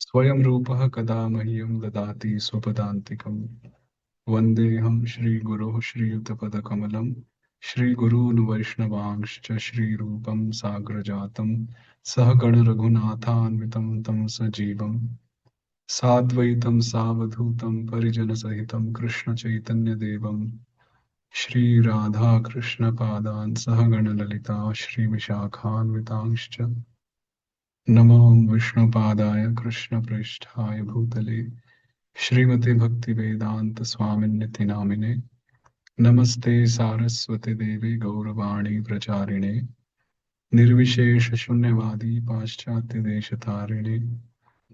स्वयं रूपः कदा मह्यं ददाति स्वपदान्तिकम्। वन्देऽहं श्रीगुरोः श्रीयुतपदकमलं श्रीगुरून् वैष्णवांश्च श्रीरूपं साग्रजातं सहगणरघुनाथान्वितं तं सजीवम् साद्वैतं सावधूतं परिजनसहितं कृष्णचैतन्यदेवं श्रीराधाकृष्णपादान् सहगणललिता श्रीविशाखान्वितांश्च नमो विष्णुपादाय कृष्णप्रेष्ठाय भूतले श्रीमते भक्तिवेदांत स्वामिन्निति नामिने नमस्ते सारस्वते देवे गौरवाणी प्रचारिणे निर्विशेष शून्यवादी पाश्चात्य देशतारिणे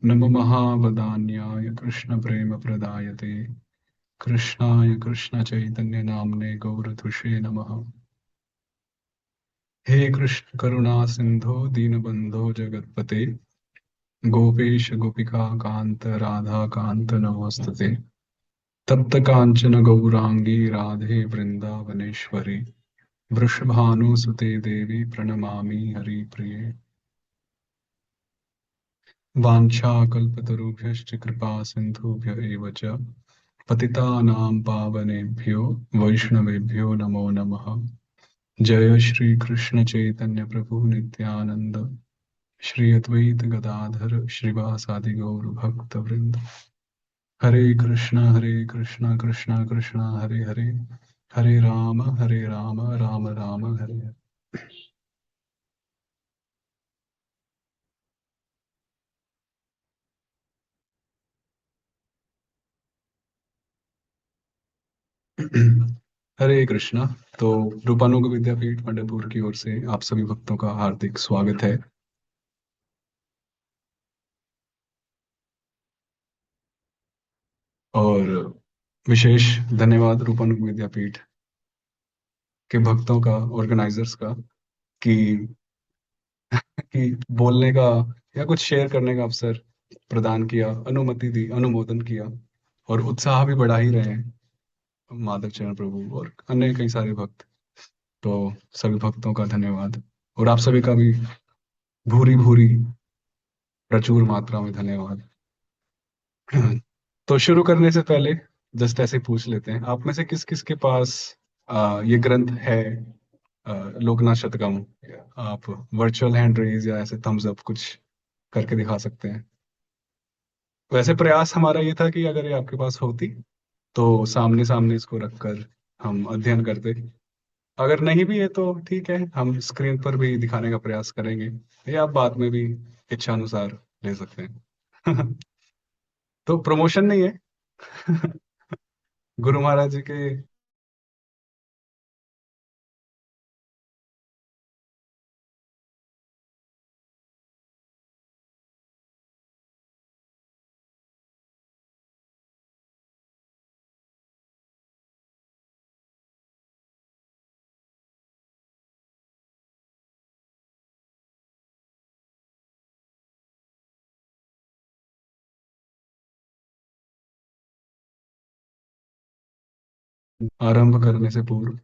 नम महावदान्याय कृष्ण प्रेम प्रदायते कृष्णाय कृष्ण चैतन्य नामने गौरतुषे नमः। हे कृष्ण करुणा सिंधो दीनबंधो जगत्पते गोपेश गोपिका कांत राधा कांत नमोस्तुते। तप्त कांचन गौरांगी राधे वृंदावनेश्वरी वृषभानुसुते देवी प्रणमामि हरिप्रिये। वाञ्छाकल्पतरुभ्यश्च कृपा सिन्धुभ्य एव च पतितानां पावनेभ्यो वैष्णवेभ्यो नमो नमः। जय श्री कृष्ण चैतन्य प्रभु नित्यानंद श्री अद्वैत गदाधर श्रीवासादि गौर भक्त वृंद। हरे कृष्णा कृष्णा कृष्णा हरे हरे हरे राम राम राम हरे हरे। हरे कृष्णा। तो रूपानुग विद्यापीठ पंढरपुर की ओर से आप सभी भक्तों का हार्दिक स्वागत है। और विशेष धन्यवाद रूपानुग विद्यापीठ के भक्तों का, ऑर्गेनाइजर्स का, कि बोलने का या कुछ शेयर करने का अवसर प्रदान किया, अनुमति दी, अनुमोदन किया। और उत्साह भी बढ़ा ही रहे हैं माधव चरण प्रभु और अन्य कई सारे भक्त। तो सभी भक्तों का धन्यवाद, और आप सभी का भी भूरी भूरी प्रचुर मात्रा में धन्यवाद। तो शुरू करने से पहले जस्ट ऐसे ही पूछ लेते हैं, आप में से किस किस के पास ये ग्रंथ है, लोकनाथ शतकम। आप वर्चुअल हैंड रेज या ऐसे थम्स अप कुछ करके दिखा सकते हैं। वैसे प्रयास हमारा ये था कि अगर ये आपके पास होती तो सामने सामने इसको रखकर हम अध्ययन करते। अगर नहीं भी है तो ठीक है, हम स्क्रीन पर भी दिखाने का प्रयास करेंगे, या आप बाद में भी इच्छा अनुसार ले सकते हैं। तो प्रमोशन नहीं है। गुरु महाराज जी के। आरंभ करने से पूर्व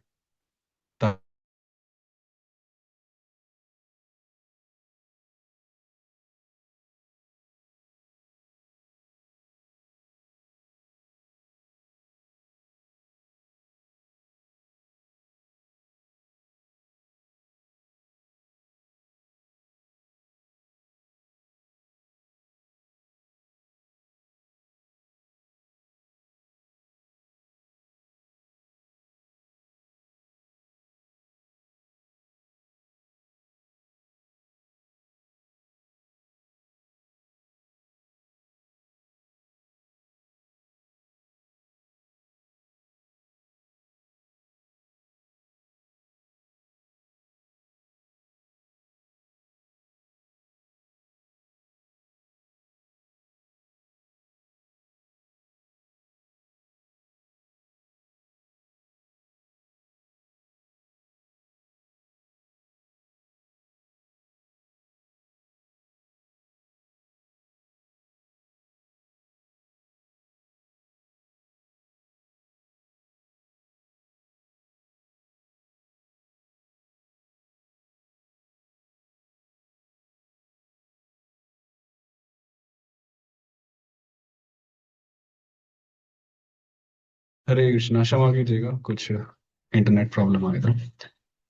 हरे कृष्णा, क्षमा कीजिएगा, कुछ इंटरनेट प्रॉब्लम आया था।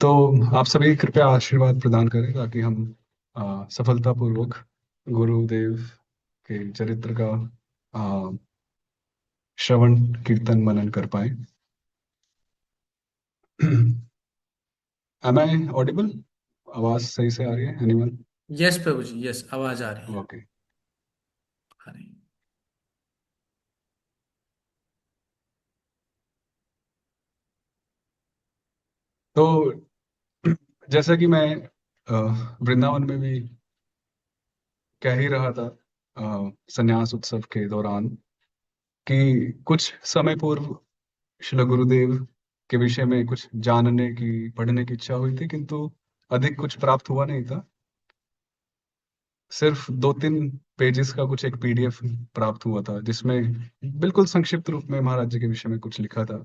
तो आप सभी कृपया आशीर्वाद प्रदान करें ताकि हम सफलतापूर्वक गुरुदेव के चरित्र का आ, श्रवण कीर्तन मनन कर पाए। Am I audible? आवाज सही से आ रही है एनीवन? यस प्रभु जी, यस, आवाज आ रही है। ओके। आ रही है। तो जैसा कि मैं वृंदावन में भी कह ही रहा था संन्यास उत्सव के दौरान कि कुछ समय पूर्व श्री गुरुदेव के विषय में कुछ जानने की, पढ़ने की इच्छा हुई थी, किंतु अधिक कुछ प्राप्त हुआ नहीं था। सिर्फ 2-3 पेजेस का कुछ एक पीडीएफ प्राप्त हुआ था जिसमें बिल्कुल संक्षिप्त रूप में महाराज जी के विषय में कुछ लिखा था।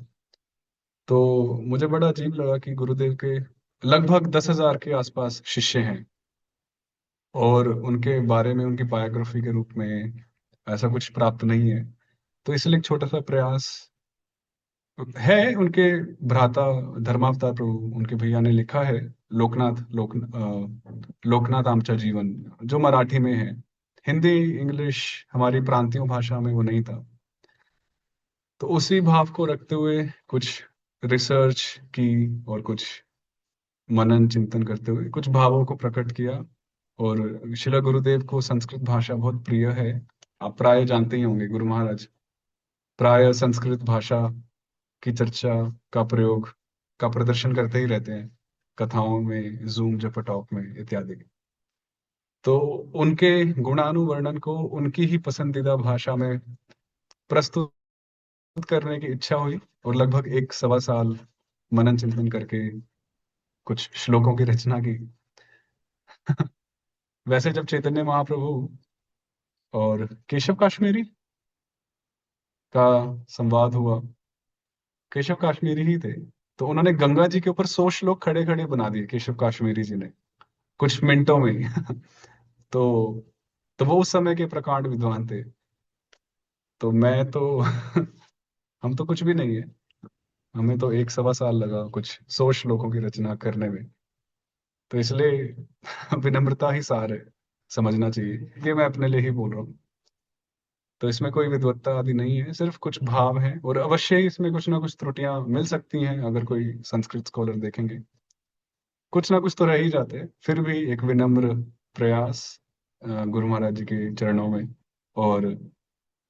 तो मुझे बड़ा अजीब लगा कि गुरुदेव के लगभग 10,000 के आसपास शिष्य हैं और उनके बारे में, उनकी बायोग्राफी के रूप में ऐसा कुछ प्राप्त नहीं है। तो इसलिए एक छोटा सा प्रयास है। उनके भ्राता धर्मावतार प्रभु, उनके भैया ने लिखा है लोकनाथ आमचा जीवन, जो मराठी में है। हिंदी, इंग्लिश, हमारी प्रांतीय भाषा में वो नहीं था। तो उसी भाव को रखते हुए कुछ रिसर्च की और कुछ मनन चिंतन करते हुए कुछ भावों को प्रकट किया। और शिला गुरुदेव को संस्कृत भाषा बहुत प्रिय है। आप प्राय जानते ही होंगे, गुरु महाराज प्राय संस्कृत भाषा की चर्चा का प्रयोग का प्रदर्शन करते ही रहते हैं, कथाओं में, जूम जपटॉप में इत्यादि। तो उनके गुणानुवर्णन को उनकी ही पसंदीदा भाषा में प्रस्तुत करने की इच्छा हुई और लगभग 1 सवा साल मनन चिंतन करके कुछ श्लोकों की रचना की। वैसे जब चैतन्य महाप्रभु और केशव काश्मीरी का संवाद हुआ, केशव काश्मीरी ही थे, तो उन्होंने गंगा जी के ऊपर 100 श्लोक खड़े खड़े बना दिए केशव काश्मीरी जी ने, कुछ मिनटों में ही। तो तो वो उस समय के प्रकांड विद्वान थे। तो मैं तो हम तो कुछ भी नहीं है। हमें तो 1 सवा साल लगा कुछ 100 श्लोकों की रचना करने में। तो इसलिए विनम्रता ही सार है, समझना चाहिए। ये मैं अपने लिए ही बोल रहा हूँ। तो इसमें कोई विद्वत्ता आदि नहीं है, सिर्फ कुछ भाव है, और अवश्य ही इसमें कुछ ना कुछ त्रुटियां मिल सकती हैं अगर कोई संस्कृत स्कॉलर देखेंगे। कुछ ना कुछ तो रह ही जाते हैं, फिर भी एक विनम्र प्रयास गुरु महाराज जी के चरणों में। और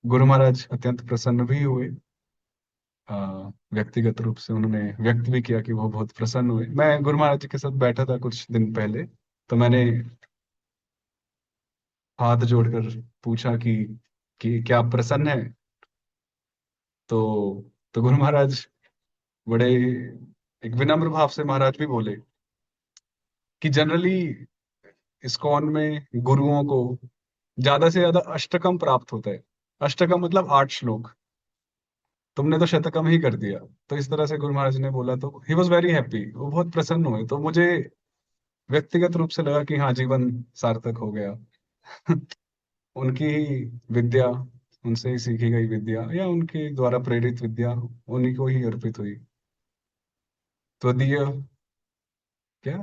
गुरु महाराज अत्यंत प्रसन्न भी हुए। व्यक्तिगत रूप से उन्होंने व्यक्त भी किया कि वो बहुत प्रसन्न हुए। मैं गुरु महाराज जी के साथ बैठा था कुछ दिन पहले, तो मैंने हाथ जोड़कर पूछा कि क्या आप प्रसन्न है? तो गुरु महाराज बड़े एक विनम्र भाव से महाराज भी बोले कि जनरली इस्कॉन में गुरुओं को ज्यादा से ज्यादा अष्टकम प्राप्त होता है। अष्टकम मतलब 8 श्लोक। तुमने तो शतकम ही कर दिया। तो इस तरह से गुरु महाराज ने बोला तो ही वॉज वेरी हैप्पी, वो बहुत प्रसन्न हुए। तो मुझे व्यक्तिगत रूप से लगा कि हाँ, जीवन सार्थक हो गया। उनकी ही विद्या, उनसे ही सीखी गई विद्या या उनके द्वारा प्रेरित विद्या उन्हीं को ही अर्पित हुई। त्वदीय क्या,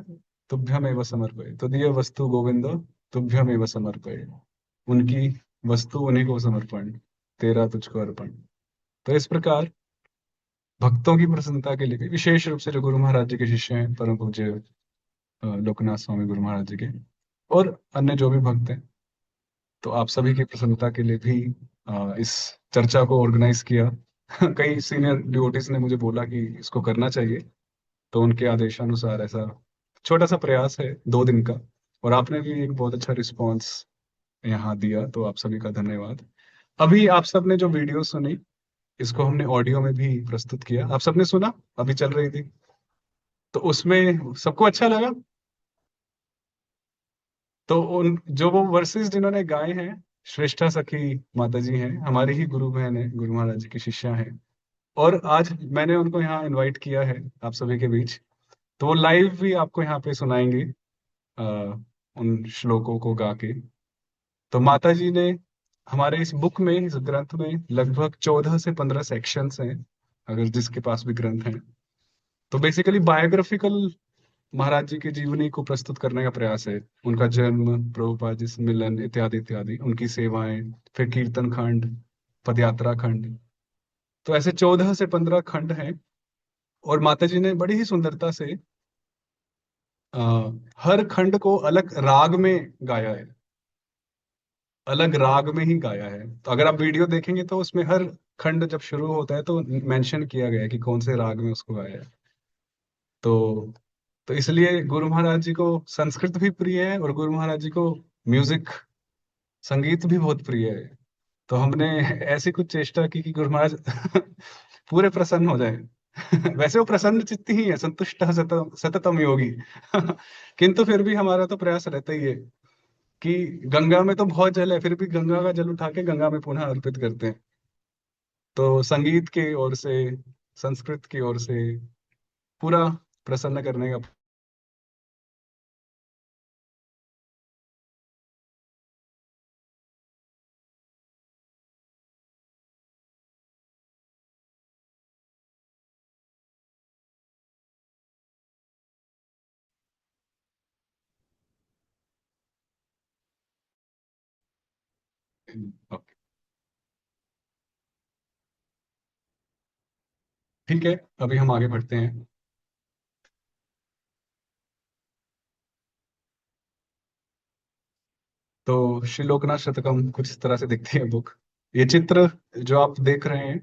तुभ्यमेव समर्पये, त्वदीय वस्तु गोविंद, तुभ्यमेव समर्पये। उनकी वस्तु उन्हीं को समर्पण, तेरा तुझको अर्पण। तो इस प्रकार भक्तों की प्रसन्नता के लिए भी, विशेष रूप से जो गुरु महाराज जी के शिष्य हैं, परम पूज्य लोकनाथ स्वामी गुरु महाराज जी के, और अन्य जो भी भक्त हैं, तो आप सभी की प्रसन्नता के लिए भी इस चर्चा को ऑर्गेनाइज किया। कई सीनियर डिवोटीज ने मुझे बोला कि इसको करना चाहिए, तो उनके आदेशानुसार ऐसा छोटा सा प्रयास है 2 दिन का। और आपने भी एक बहुत अच्छा रिस्पॉन्स यहाँ दिया, तो आप सभी का धन्यवाद। अभी आप सबने जो वीडियो सुनी, इसको हमने ऑडियो में भी प्रस्तुत किया, आप सबने सुना, अभी चल रही थी। तो उसमें सबको अच्छा लगा। तो उन जो वो वर्सेस जिन्होंने गाए हैं, श्रेष्ठा सखी माता जी हैं, हमारी ही गुरु बहन है, गुरु महाराज जी की शिष्या हैं। और आज मैंने उनको यहाँ इनवाइट किया है आप सभी के बीच। तो वो लाइव भी आपको यहाँ पे सुनाएंगे आ, उन श्लोकों को गा के। तो माता जी ने हमारे इस बुक में, इस ग्रंथ में लगभग 14 से 15 सेक्शंस हैं। अगर जिसके पास भी ग्रंथ है। तो बेसिकली बायोग्राफिकल महाराज जी की जीवनी को प्रस्तुत करने का प्रयास है। उनका जन्म, प्रभुपाद जी से मिलन, इत्यादि इत्यादि, उनकी सेवाएं, फिर कीर्तन खंड, पदयात्रा खंड। तो ऐसे 14 से 15 खंड हैं। और माता जी ने बड़ी ही सुंदरता से हर खंड को अलग राग में गाया है, अलग राग में ही गाया है। तो अगर आप वीडियो देखेंगे तो उसमें हर खंड जब शुरू होता है तो मेंशन किया गया है कि कौन से राग में उसको गाया है। तो तो इसलिए गुरु महाराज जी को संस्कृत भी प्रिय है और गुरु महाराज जी को म्यूजिक, संगीत भी बहुत प्रिय है। तो हमने ऐसी कुछ चेष्टा की कि गुरु महाराज पूरे प्रसन्न हो जाए। वैसे वो प्रसन्न चित्त ही है, संतुष्ट सततम योगी। किंतु फिर भी हमारा तो प्रयास रहता ही है कि गंगा में तो बहुत जल है, फिर भी गंगा का जल उठा के गंगा में पुनः अर्पित करते हैं। तो संगीत की ओर से, संस्कृत की ओर से पूरा प्रसन्न करने का। ओके, ठीक है, अभी हम आगे बढ़ते हैं। तो श्री लोकनाथ शतकम कुछ इस तरह से दिखती है बुक। ये चित्र जो आप देख रहे हैं,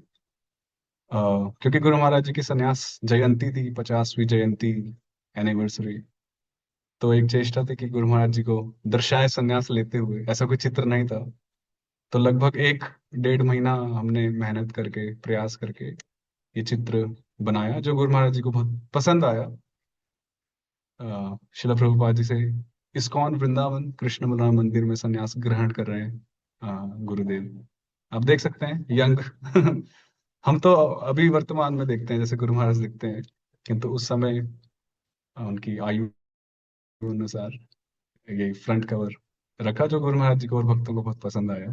क्योंकि गुरु महाराज जी की संन्यास जयंती थी, 50वीं जयंती एनिवर्सरी। तो एक चेष्टा थी कि गुरु महाराज जी को दर्शाए संन्यास लेते हुए, ऐसा कोई चित्र नहीं था। तो लगभग 1 डेढ़ महीना हमने मेहनत करके, प्रयास करके ये चित्र बनाया, जो गुरु महाराज जी को बहुत पसंद आया। शिला प्रभुपाद जी से इस्कॉन वृंदावन कृष्ण बलराम मंदिर में संन्यास ग्रहण कर रहे हैं गुरुदेव। आप देख सकते हैं यंग। हम तो अभी वर्तमान में देखते हैं जैसे गुरु महाराज दिखते हैं, किंतु उस समय उनकी आयु अनुसार ये फ्रंट कवर रखा, जो गुरु महाराज जी को और भक्तों को बहुत पसंद आया।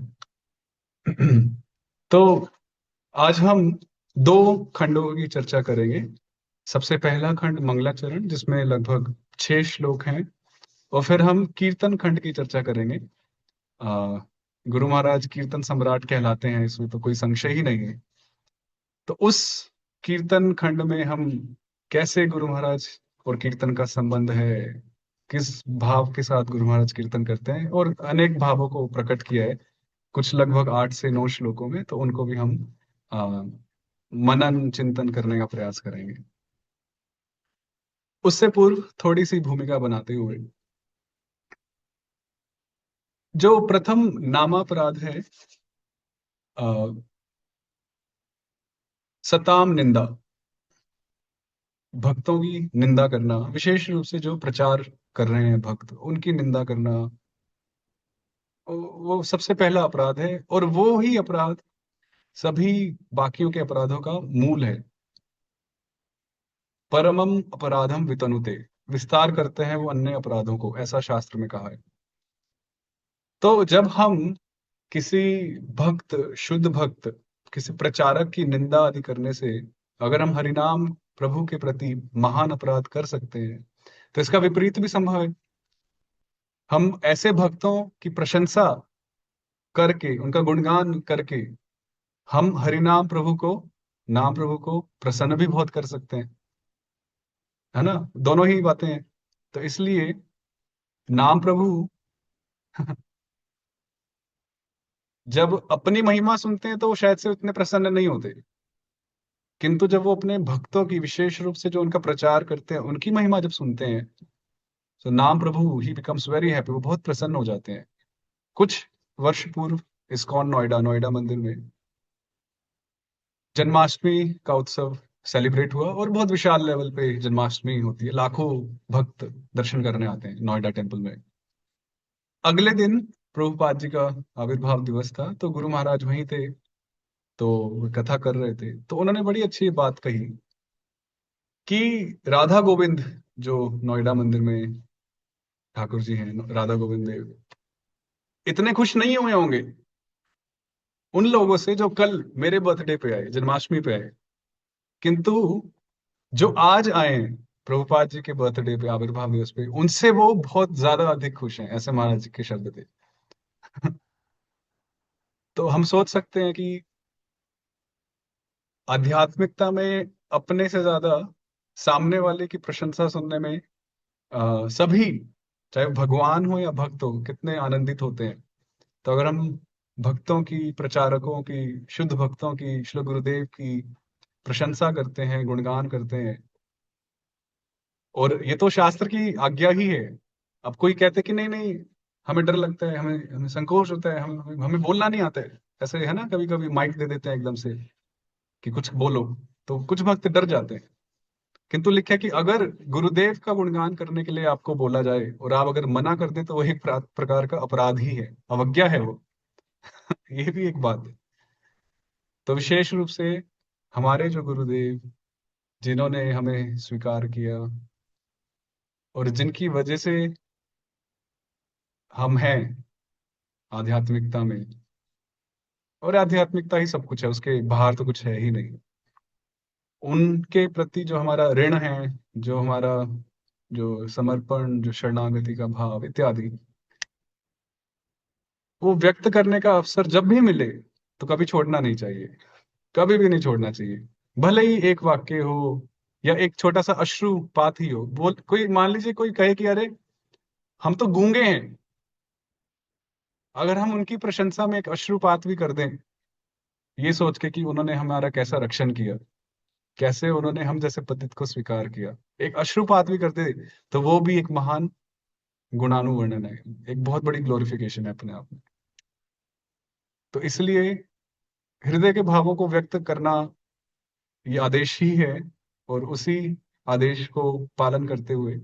तो आज हम 2 खंडों की चर्चा करेंगे। सबसे पहला खंड मंगलाचरण, जिसमें लगभग 6 श्लोक हैं। और फिर हम कीर्तन खंड की चर्चा करेंगे। आ, गुरु महाराज कीर्तन सम्राट कहलाते हैं, इसमें तो कोई संशय ही नहीं है। तो उस कीर्तन खंड में हम कैसे गुरु महाराज और कीर्तन का संबंध है, किस भाव के साथ गुरु महाराज कीर्तन करते हैं, और अनेक भावों को प्रकट किया है कुछ लगभग 8 से 9 श्लोकों में। तो उनको भी हम आ, मनन चिंतन करने का प्रयास करेंगे। उससे पूर्व थोड़ी सी भूमिका बनाते हुए, जो प्रथम नामापराध है, आ, सताम निंदा, भक्तों की निंदा करना, विशेष रूप से जो प्रचार कर रहे हैं भक्त, उनकी निंदा करना, वो सबसे पहला अपराध है। और वो ही अपराध सभी बाकियों के अपराधों का मूल है। परमम अपराधम वितनुते, विस्तार करते हैं वो अन्य अपराधों को, ऐसा शास्त्र में कहा है। तो जब हम किसी भक्त, शुद्ध भक्त, किसी प्रचारक की निंदा आदि करने से अगर हम हरिनाम प्रभु के प्रति महान अपराध कर सकते हैं, तो इसका विपरीत भी संभव है। हम ऐसे भक्तों की प्रशंसा करके, उनका गुणगान करके, हम हरिनाम प्रभु को, नाम प्रभु को प्रसन्न भी बहुत कर सकते हैं, है ना। दोनों ही बातें हैं। तो इसलिए नाम प्रभु जब अपनी महिमा सुनते हैं तो वो शायद से उतने प्रसन्न नहीं होते, किंतु जब वो अपने भक्तों की, विशेष रूप से जो उनका प्रचार करते हैं, उनकी महिमा जब सुनते हैं, तो नाम प्रभु ही बिकम्स वेरी हैप्पी, वो बहुत प्रसन्न हो जाते हैं। कुछ वर्ष पूर्व इस्कॉन नोएडा, नोएडा मंदिर में जन्माष्टमी का उत्सव सेलिब्रेट हुआ, और बहुत विशाल लेवल पे जन्माष्टमी होती है, लाखों भक्त दर्शन करने आते हैं नोएडा टेम्पल में। अगले दिन प्रभुपाद जी का आविर्भाव दिवस था, तो गुरु महाराज वहीं थे। तो वो कथा कर रहे थे, तो उन्होंने बड़ी अच्छी बात कही कि राधा गोविंद, जो नोएडा मंदिर में ठाकुर जी हैं, राधा गोविंद देव, इतने खुश नहीं हुए होंगे उन लोगों से जो कल मेरे बर्थडे पे आए, जन्माष्टमी पे आए। किंतु जो आज आए प्रभुपाद जी के बर्थडे पे, आविर्भाव दिवस पे, उनसे वो बहुत ज्यादा अधिक खुश हैं, ऐसे महाराज जी के शब्द थे। तो हम सोच सकते हैं कि आध्यात्मिकता में अपने से ज्यादा सामने वाले की प्रशंसा सुनने में सभी, चाहे वो भगवान हो या भक्त हो, कितने आनंदित होते हैं। तो अगर हम भक्तों की, प्रचारकों की, शुद्ध भक्तों की, श्री गुरुदेव की प्रशंसा करते हैं, गुणगान करते हैं, और ये तो शास्त्र की आज्ञा ही है। अब कोई कहते कि नहीं नहीं, हमें डर लगता है, हमें हमें संकोच होता है, हमें हमें बोलना नहीं आता है, ऐसे है ना, कभी कभी माइक दे देते हैं एकदम से कि कुछ बोलो, तो कुछ भक्त डर जाते हैं। किंतु लिखा है कि अगर गुरुदेव का गुणगान करने के लिए आपको बोला जाए और आप अगर मना कर दें तो वो एक प्रकार का अपराध ही है, अवज्ञा है वो। ये भी एक बात है। तो विशेष रूप से हमारे जो गुरुदेव, जिन्होंने हमें स्वीकार किया और जिनकी वजह से हम हैं आध्यात्मिकता में, और आध्यात्मिकता ही सब कुछ है, उसके बाहर तो कुछ है ही नहीं, उनके प्रति जो हमारा ऋण है, जो हमारा, जो समर्पण, जो शरणागति का भाव इत्यादि, वो व्यक्त करने का अवसर जब भी मिले तो कभी छोड़ना नहीं चाहिए, कभी भी नहीं छोड़ना चाहिए। भले ही एक वाक्य हो या एक छोटा सा अश्रुपात ही हो, बोल, कोई मान लीजिए कोई कहे कि अरे हम तो गूंगे हैं, अगर हम उनकी प्रशंसा में एक अश्रुपात भी कर दें, ये सोच के कि उन्होंने हमारा कैसा रक्षण किया, कैसे उन्होंने हम जैसे पतित को स्वीकार किया, एक अश्रुपात भी कर दे, तो वो भी एक महान गुणानुवर्णन है, एक बहुत बड़ी ग्लोरिफिकेशन है अपने आप में। तो इसलिए हृदय के भावों को व्यक्त करना ये आदेश ही है, और उसी आदेश को पालन करते हुए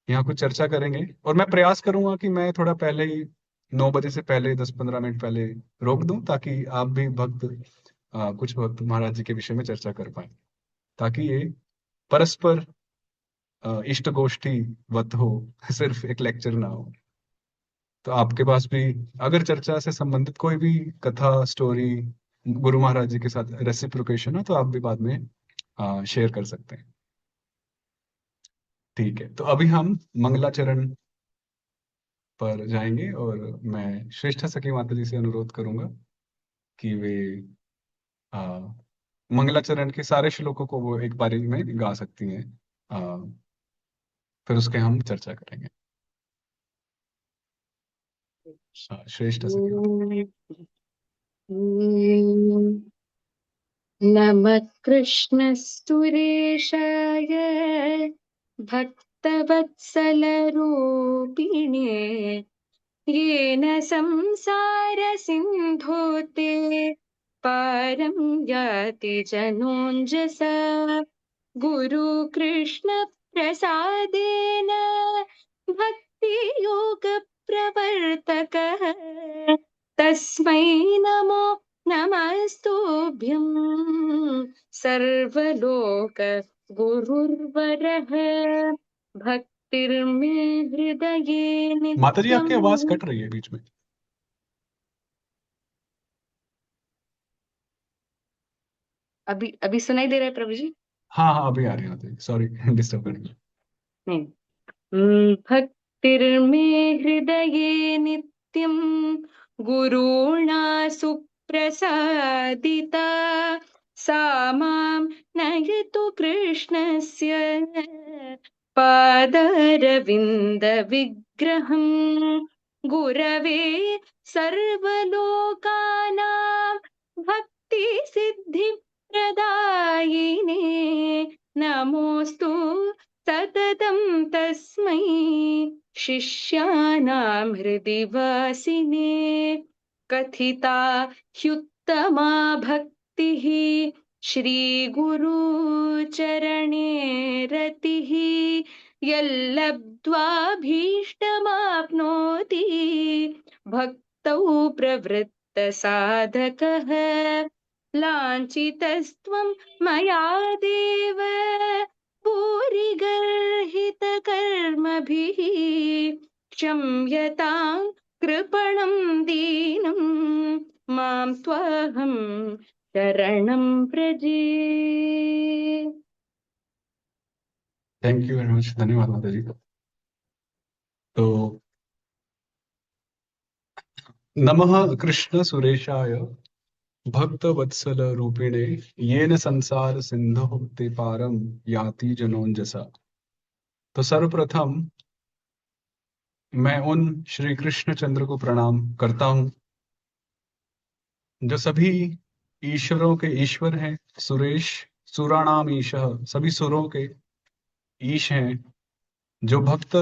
यहाँ कुछ चर्चा करेंगे। और मैं प्रयास करूंगा कि मैं थोड़ा पहले ही, 9 बजे से पहले 10-15 मिनट पहले रोक दूं, ताकि आप भी भक्त, कुछ भक्त महाराज जी के विषय में चर्चा कर पाए, ताकि ये परस्पर इष्ट गोष्ठी वत हो, सिर्फ एक लेक्चर ना हो। तो आपके पास भी अगर चर्चा से संबंधित कोई भी कथा, स्टोरी, गुरु महाराज जी के साथ रेसिप्रोकेशन हो, तो आप भी बाद में शेयर कर सकते हैं। ठीक है, तो अभी हम मंगलाचरण पर जाएंगे, और मैं श्रेष्ठा सखी माता जी से अनुरोध करूंगा कि वे आ, मंगलाचरण के सारे श्लोकों को वो एक बारी में गा सकती हैं। आ, फिर उसके हम चर्चा करेंगे। श्रेष्ठा सखी माता। नमः कृष्णस्तुरेशाय भक्तवत्सलरूपिणे येन संसारसिन्धोते पारं याति जनोञ्जसा गुरुकृष्णप्रसादेन भक्तियोगप्रवर्तकः तस्मै नमो नमस्तुभ्यं सर्वलोक गुरुर्वरः भक्तिर्मे हृदये माता जी आपकी आवाज नित्यम्। कट रही है बीच में। अभी अभी सुनाई दे रहा है प्रभु जी? हाँ हाँ, अभी आ रही है माता जी, सॉरी डिस्टर्ब करने। नहीं। भक्तिर्मे हृदये नित्यं गुरुणा सुप्रसादिता सा मां नयतु कृष्णस्य पादारविन्दविग्रहम् गुरवे सर्वलोकानां भक्तिसिद्धिप्रदायिने नमोऽस्तु सततं तस्मै शिष्याणां हृदि वासिने कथिता ह्युत्तमा भक्तिः श्रीगुरुचरणे रतिः यल्लब्ध्वाभीष्टमाप्नोति भक्तौ प्रवृत्तसाधकः लाञ्छितस्त्वं मया देव भूरिगर्हितकर्मभिः क्षम्यतां कृपणं दीनं मां त्वहं शरणं प्रजे। थैंक यू वेरी मच, धन्यवाद माता जी। तो नमः कृष्ण सुरेशाय भक्त वत्सल रूपिणे येन संसार सिंधु ते पारम याति जनोंजसा। तो सर्वप्रथम मैं उन श्री कृष्ण चंद्र को प्रणाम करता हूं जो सभी ईश्वरों के ईश्वर हैं। सुरेश सुराणाम ईशः, सभी सुरों के ईश हैं, जो भक्त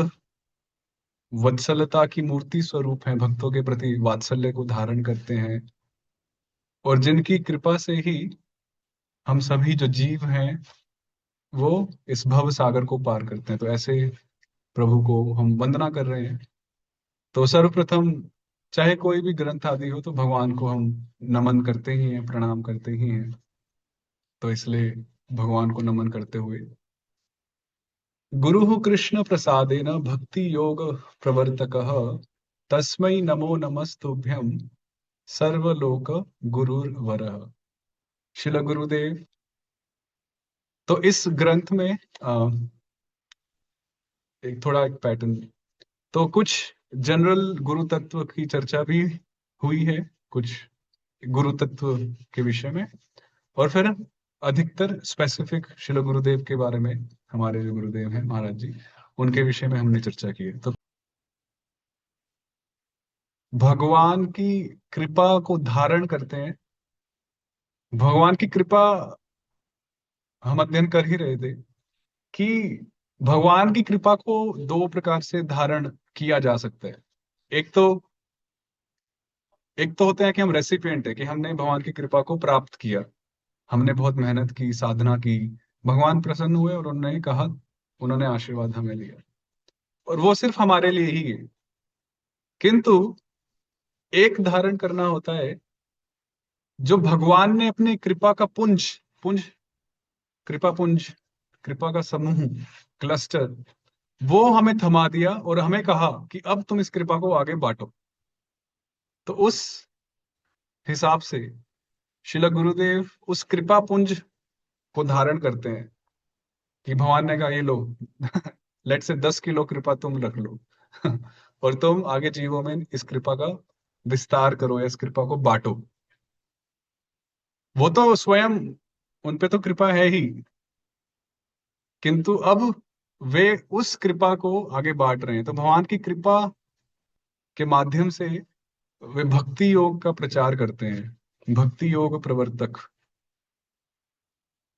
वत्सलता की मूर्ति स्वरूप हैं, भक्तों के प्रति वात्सल्य को धारण करते हैं, और जिनकी कृपा से ही हम सभी जो जीव हैं वो इस भव सागर को पार करते हैं। तो ऐसे प्रभु को हम वंदना कर रहे हैं। तो सर्वप्रथम चाहे कोई भी ग्रंथ आदि हो तो भगवान को हम नमन करते ही हैं, प्रणाम करते ही हैं। तो इसलिए भगवान को नमन करते हुए गुरु कृष्ण प्रसादेन भक्ति योग प्रवर्तकः तस्मै नमो नमस्तुभ्यं सर्वलोक गुरुर्वरः। शिल गुरुदेव। तो इस ग्रंथ में एक पैटर्न, तो कुछ जनरल गुरु तत्व की चर्चा भी हुई है, कुछ गुरु तत्व के विषय में, और फिर अधिकतर स्पेसिफिक शिल गुरुदेव के बारे में, हमारे जो गुरुदेव हैं महाराज जी, उनके विषय में हमने चर्चा की है। तो भगवान की कृपा को धारण करते हैं। भगवान की कृपा हम अध्ययन कर ही रहे थे कि भगवान की कृपा को दो प्रकार से धारण किया जा सकता है। एक तो होता है कि हम रेसिपिएंट है, कि हमने भगवान की कृपा को प्राप्त किया, हमने बहुत मेहनत की, साधना की, भगवान प्रसन्न हुए और उन्होंने कहा, उन्होंने आशीर्वाद हमें दिया, और वो सिर्फ हमारे लिए ही है। किंतु एक धारण करना होता है जो भगवान ने अपनी कृपा का पुंज पुंज कृपा पुंज, कृपा का समूह, क्लस्टर, वो हमें थमा दिया और हमें कहा कि अब तुम इस कृपा को आगे बांटो। तो उस हिसाब से शिला गुरुदेव उस कृपा पुंज को धारण करते हैं कि भगवान ने कहा, ये लो लेट से 10 किलो कृपा तुम रख लो और तुम आगे जीवों में इस कृपा का विस्तार करो या इस कृपा को बांटो। वो तो स्वयं, उन पे तो कृपा है ही, किंतु अब वे उस कृपा को आगे बांट रहे हैं। तो भगवान की कृपा के माध्यम से वे भक्ति योग का प्रचार करते हैं, भक्ति योग प्रवर्तक।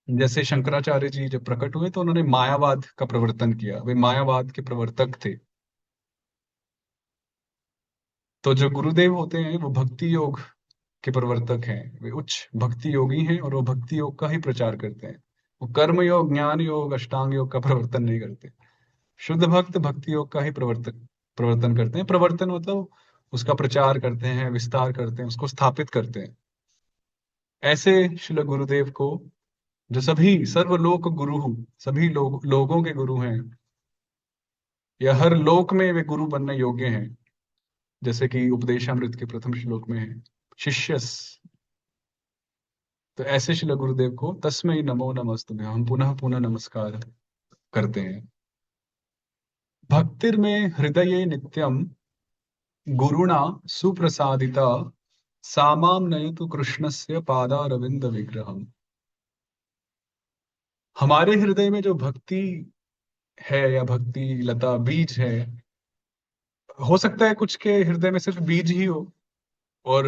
जैसे शंकराचार्य जी जब प्रकट हुए तो उन्होंने मायावाद का प्रवर्तन किया, वे मायावाद के प्रवर्तक थे। तो जो गुरुदेव होते हैं वो भक्ति योग के प्रवर्तक हैं, वे उच्च भक्ति योगी हैं और वो भक्ति योग का ही प्रचार करते हैं। वो कर्म योग, ज्ञान योग, अष्टांग योग का प्रवर्तन नहीं करते। शुद्ध भक्त भक्ति योग का ही प्रवर्तन करते हैं। प्रवर्तन मतलब उसका प्रचार करते हैं, विस्तार करते हैं, उसको स्थापित करते हैं। ऐसे श्रील गुरुदेव को, जो सभी सर्वलोक गुरु, सभी लोगों के गुरु हैं, या हर लोक में वे गुरु बनने योग्य हैं, जैसे कि उपदेशामृत के प्रथम श्लोक में है, शिष्यस। तो ऐसे श्रील गुरुदेव को तस्मै नमो नमस्तुभ्यं हम पुनः पुनः नमस्कार करते हैं। भक्तिर में हृदये नित्यम गुरुणा सुप्रसादिता सामां नयतु कृष्णस्य पादारविंद विग्रहम। हमारे हृदय में जो भक्ति है या भक्ति लता बीज है, हो सकता है कुछ के हृदय में सिर्फ बीज ही हो, और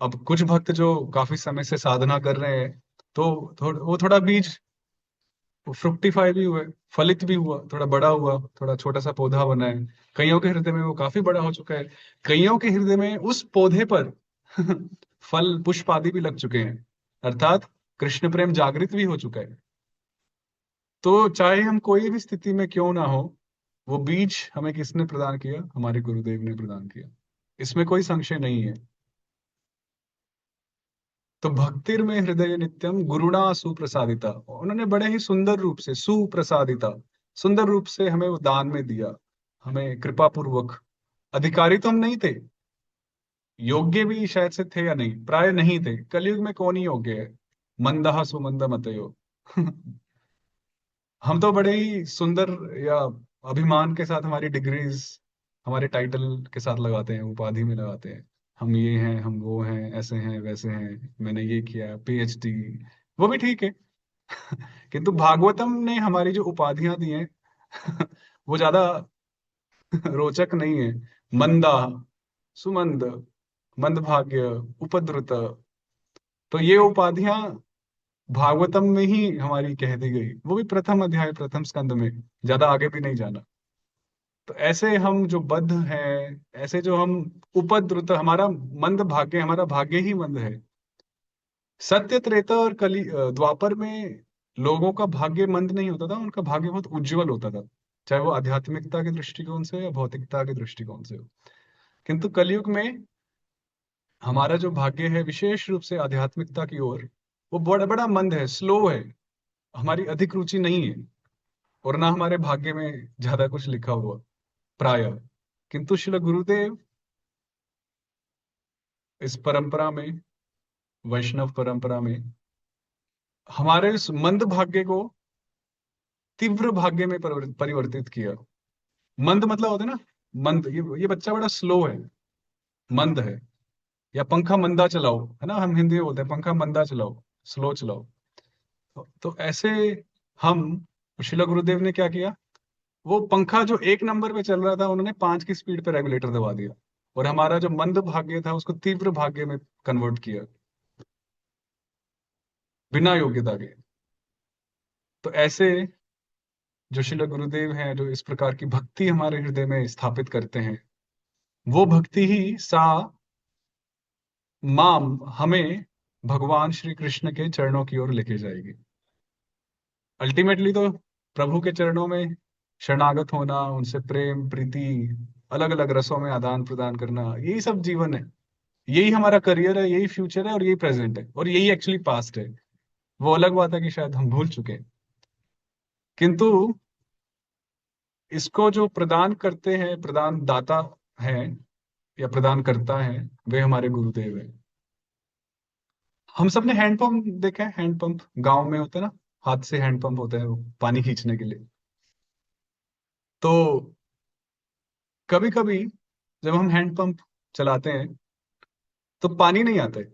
अब कुछ भक्त जो काफी समय से साधना कर रहे हैं तो वो थोड़ा बीज फ्रुक्टिफाई भी हुआ, फलित भी हुआ, थोड़ा बड़ा हुआ, थोड़ा छोटा सा पौधा बना है। कईयों के हृदय में वो काफी बड़ा हो चुका है, कईयों के हृदय में उस पौधे पर फल पुष्प आदि भी लग चुके हैं, अर्थात कृष्ण प्रेम जागृत भी हो चुका है। तो चाहे हम कोई भी स्थिति में क्यों ना हो, वो बीज हमें किसने प्रदान किया? हमारे गुरुदेव ने प्रदान किया, इसमें कोई संशय नहीं है। तो भक्तिर में हृदय नित्यम गुरुणा सुप्रसादिता, उन्होंने बड़े ही सुंदर रूप से, सुप्रसादिता, सुंदर रूप से हमें वो दान में दिया, हमें कृपा पूर्वक। अधिकारी तो हम नहीं थे, योग्य भी शायद से थे या नहीं, प्राय नहीं थे। कलयुग में कौन ही योग्य है? मंदः सुमंदमतयो। हम तो बड़े ही सुंदर या अभिमान के साथ हमारी डिग्रीज, हमारे टाइटल के साथ लगाते हैं, उपाधि में लगाते हैं। हम ये हैं, हम वो हैं, ऐसे हैं, वैसे हैं, मैंने ये किया, पीएचडी। वो भी ठीक है। किंतु भागवतम ने हमारी जो उपाधियां दी हैं वो ज्यादा रोचक नहीं है। मंदा, सुमंद, मंदभाग्य, उपद्रुत, तो ये उपाधियां भागवतम में ही हमारी कह दी गई, वो भी प्रथम अध्याय प्रथम स्कंद में, ज्यादा आगे भी नहीं जाना। तो ऐसे हम जो बद्ध हैं, ऐसे जो हम उपद्रुत, हमारा मंद भाग्य, हमारा भाग्य ही मंद है। सत्य, त्रेता और द्वापर में लोगों का भाग्य मंद नहीं होता था, उनका भाग्य बहुत उज्जवल होता था, चाहे वो आध्यात्मिकता के दृष्टिकोण से हो या भौतिकता के दृष्टिकोण से हो। किंतु कलयुग में हमारा जो भाग्य है विशेष रूप से आध्यात्मिकता की ओर, वो बड़ा बड़ा मंद है, स्लो है, हमारी अधिक रुचि नहीं है, और ना हमारे भाग्य में ज्यादा कुछ लिखा हुआ प्राय। किंतु श्रील गुरुदेव इस परंपरा में, वैष्णव परंपरा में, हमारे इस मंद भाग्य को तीव्र भाग्य में परिवर्तित किया। मंद मतलब होता है ना, मंद, ये बच्चा बड़ा स्लो है, मंद है। या पंखा मंदा चलाओ, है ना, हम हिंदी में बोलते हैं पंखा मंदा चलाओ, स्लो चलाओ। तो ऐसे हम, श्रील गुरुदेव ने क्या किया, वो पंखा जो 1 नंबर पे चल रहा था, उन्होंने 5 की स्पीड पे रेगुलेटर दबा दिया, और हमारा जो मंद भाग्य था उसको तीव्र भाग्य में कन्वर्ट किया, बिना योग्यता के। तो ऐसे जो श्रील गुरुदेव हैं, जो इस प्रकार की भक्ति हमारे हृदय में स्थापित करते हैं, वो भक्ति ही सा माम हमें भगवान श्री कृष्ण के चरणों की ओर लेके जाएगी। अल्टीमेटली तो प्रभु के चरणों में शरणागत होना, उनसे प्रेम प्रीति, अलग अलग रसों में आदान प्रदान करना, यही सब जीवन है, यही हमारा करियर है, यही फ्यूचर है, और यही प्रेजेंट है, और यही एक्चुअली पास्ट है। वो अलग बात है कि शायद हम भूल चुके हैं। किंतु इसको जो प्रदान करते हैं, प्रदान दाता है या प्रदान करता है, वे हमारे गुरुदेव है। हम सबने हैंडपंप देखा है, हैंडपंप गांव में होता है ना, हाथ से हैंडपंप होता है वो पानी खींचने के लिए। तो कभी कभी जब हम हैंडपंप चलाते हैं तो पानी नहीं आता है।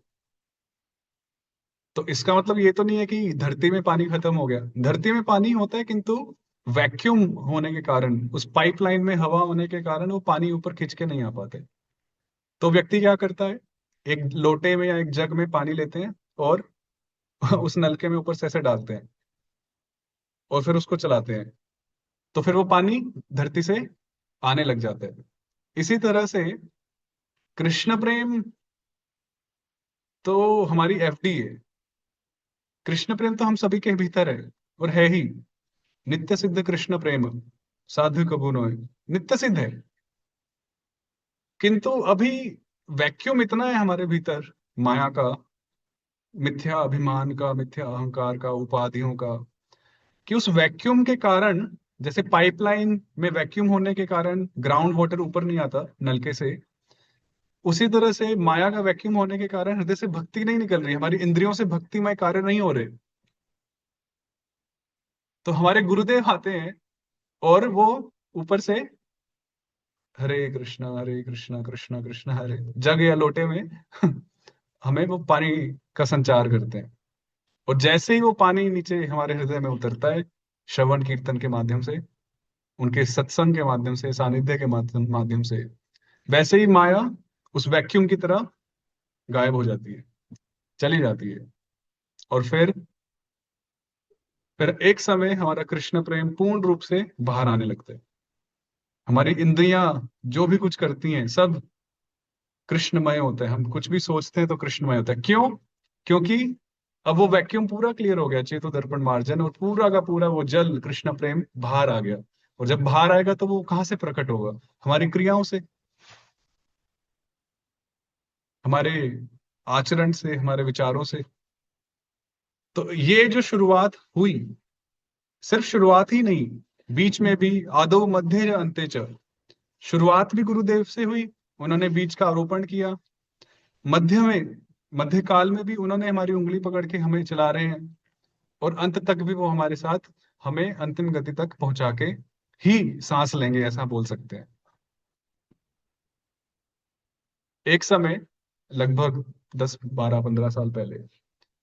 तो इसका मतलब ये तो नहीं है कि धरती में पानी खत्म हो गया, धरती में पानी होता है, किंतु वैक्यूम होने के कारण, उस पाइपलाइन में हवा होने के कारण वो पानी ऊपर खींच के नहीं आ पाते। तो व्यक्ति क्या करता है, एक लोटे में या एक जग में पानी लेते हैं और उस नलके में ऊपर से ऐसे डालते हैं, और फिर उसको चलाते हैं, तो फिर वो पानी धरती से आने लग जाता है। इसी तरह से कृष्ण प्रेम तो हमारी एफडी है। कृष्ण प्रेम तो हम सभी के भीतर है, और है ही नित्य सिद्ध कृष्ण प्रेम, साधु कबू नोए, नित्य सिद्ध है। किंतु अभी वैक्यूम इतना है हमारे भीतर, माया का, मिथ्या अभिमान का, मिथ्या अहंकार का, उपाधियों का, कि उस वैक्यूम के कारण, जैसे पाइपलाइन में वैक्यूम होने के कारण ग्राउंड वाटर ऊपर नहीं आता नलके से, उसी तरह से माया का वैक्यूम होने के कारण हृदय से भक्ति नहीं निकल रही, हमारी इंद्रियों से भक्तिमय कार्य नहीं हो रहे। तो हमारे गुरुदेव आते हैं और वो ऊपर से हरे कृष्णा कृष्णा कृष्णा हरे, जग या लोटे में हमें वो पानी का संचार करते हैं। और जैसे ही वो पानी नीचे हमारे हृदय में उतरता है, श्रवण कीर्तन के माध्यम से, उनके सत्संग के माध्यम से, सानिध्य के माध्यम से, वैसे ही माया उस वैक्यूम की तरह गायब हो जाती है, चली जाती है। और फिर एक समय हमारा कृष्ण प्रेम पूर्ण रूप से बाहर आने लगता है। हमारी इंद्रियां जो भी कुछ करती हैं सब कृष्णमय होता है, हम कुछ भी सोचते हैं तो कृष्णमय होता है। क्यों? क्योंकि अब वो वैक्यूम पूरा क्लियर हो गया, चेतो दर्पण मार्जन, और पूरा का पूरा वो जल कृष्ण प्रेम बाहर आ गया। और जब बाहर आएगा तो वो कहाँ से प्रकट होगा? हमारी क्रियाओं से, हमारे आचरण से, हमारे विचारों से। तो ये जो शुरुआत हुई, सिर्फ शुरुआत ही नहीं, बीच में भी आदो मध्य अंत्य च, शुरुआत भी गुरुदेव से हुई, उन्होंने बीज का आरोपण किया, मध्य में मध्यकाल में भी उन्होंने हमारी उंगली पकड़ के हमें चला रहे हैं, और अंत तक भी वो हमारे साथ हमें अंतिम गति तक पहुंचा के ही सांस लेंगे, ऐसा बोल सकते हैं। एक समय लगभग 10 12 15 साल पहले,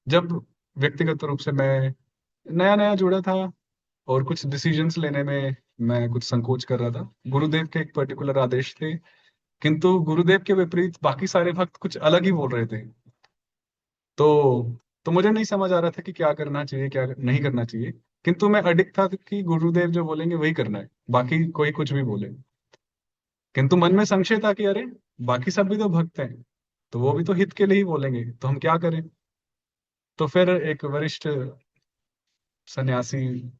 जब व्यक्तिगत रूप से मैं नया नया जुड़ा था और कुछ डिसीजंस लेने में मैं कुछ संकोच कर रहा था, गुरुदेव के एक पर्टिकुलर आदेश थे, किंतु गुरुदेव के विपरीत बाकी सारे भक्त कुछ अलग ही बोल रहे थे। तो मुझे नहीं समझ आ रहा था कि क्या करना चाहिए क्या नहीं करना चाहिए, किंतु मैं अडिग था कि गुरुदेव जो बोलेंगे वही करना है, बाकी कोई कुछ भी बोले। किंतु मन में संशय था कि अरे, बाकी सब भी तो भक्त हैं, तो वो भी तो हित के लिए ही बोलेंगे, तो हम क्या करें। तो फिर एक वरिष्ठ सन्यासी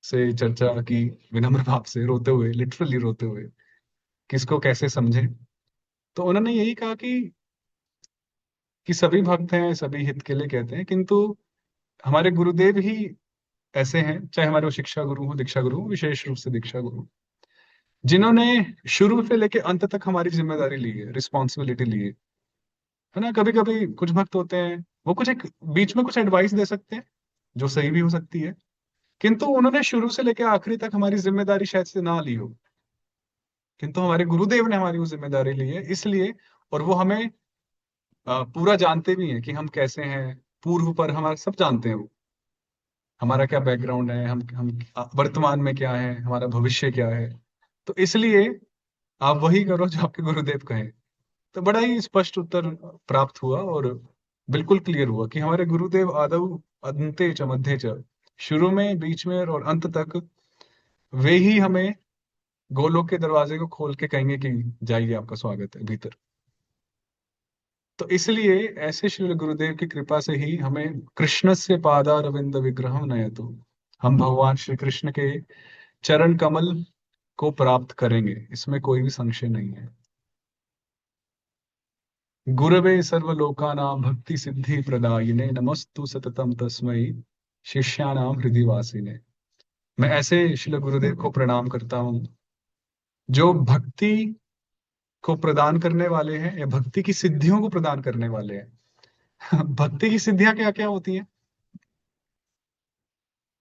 से चर्चा की, विनम्र भाव से, रोते हुए, लिटरली रोते हुए, किसको कैसे समझे। तो उन्होंने यही कहा कि सभी भक्त हैं, सभी हित के लिए कहते हैं, किंतु हमारे गुरुदेव ही ऐसे हैं, चाहे हमारे वो शिक्षा गुरु हो, दीक्षा गुरु हो, विशेष रूप से दीक्षा गुरु, जिन्होंने शुरू से लेके अंत तक हमारी जिम्मेदारी ली है, रिस्पॉन्सिबिलिटी ली है ना। कभी कभी कुछ भक्त होते हैं, वो कुछ एक बीच में कुछ एडवाइस दे सकते हैं जो सही भी हो सकती है, किंतु उन्होंने शुरू से लेकर आखिरी तक हमारी जिम्मेदारी शायद से ना ली हो, किंतु हमारे गुरुदेव ने हमारी वो जिम्मेदारी ली है, इसलिए। और वो हमें पूरा जानते भी हैं कि हम कैसे हैं, पूर्व पर हमारा सब जानते हैं वो, हमारा क्या बैकग्राउंड है, हम वर्तमान में क्या है, हमारा भविष्य क्या है। तो इसलिए आप वही करो जो आपके गुरुदेव कहें। तो बड़ा ही स्पष्ट उत्तर प्राप्त हुआ, और बिल्कुल क्लियर हुआ कि हमारे गुरुदेव आदौ अंते च मध्य च, शुरू में, बीच में और अंत तक वे ही हमें गोलोक के दरवाजे को खोल के कहेंगे कि जाइए, आपका स्वागत है भीतर। तो इसलिए ऐसे श्री गुरुदेव की कृपा से ही हमें कृष्ण से पादारविंद विग्रहम नयतु, हम भगवान श्री कृष्ण के चरण कमल को प्राप्त करेंगे, इसमें कोई भी संशय नहीं है। गुरवे सर्वलोकानां भक्ति सिद्धि प्रदायिने नमस्तु सततम तस्मै शिष्याणाम हृदय वासिने। मैं ऐसे श्री गुरुदेव को प्रणाम करता हूँ जो भक्ति को प्रदान करने वाले हैं, या भक्ति की सिद्धियों को प्रदान करने वाले हैं। भक्ति की सिद्धियां क्या क्या होती हैं?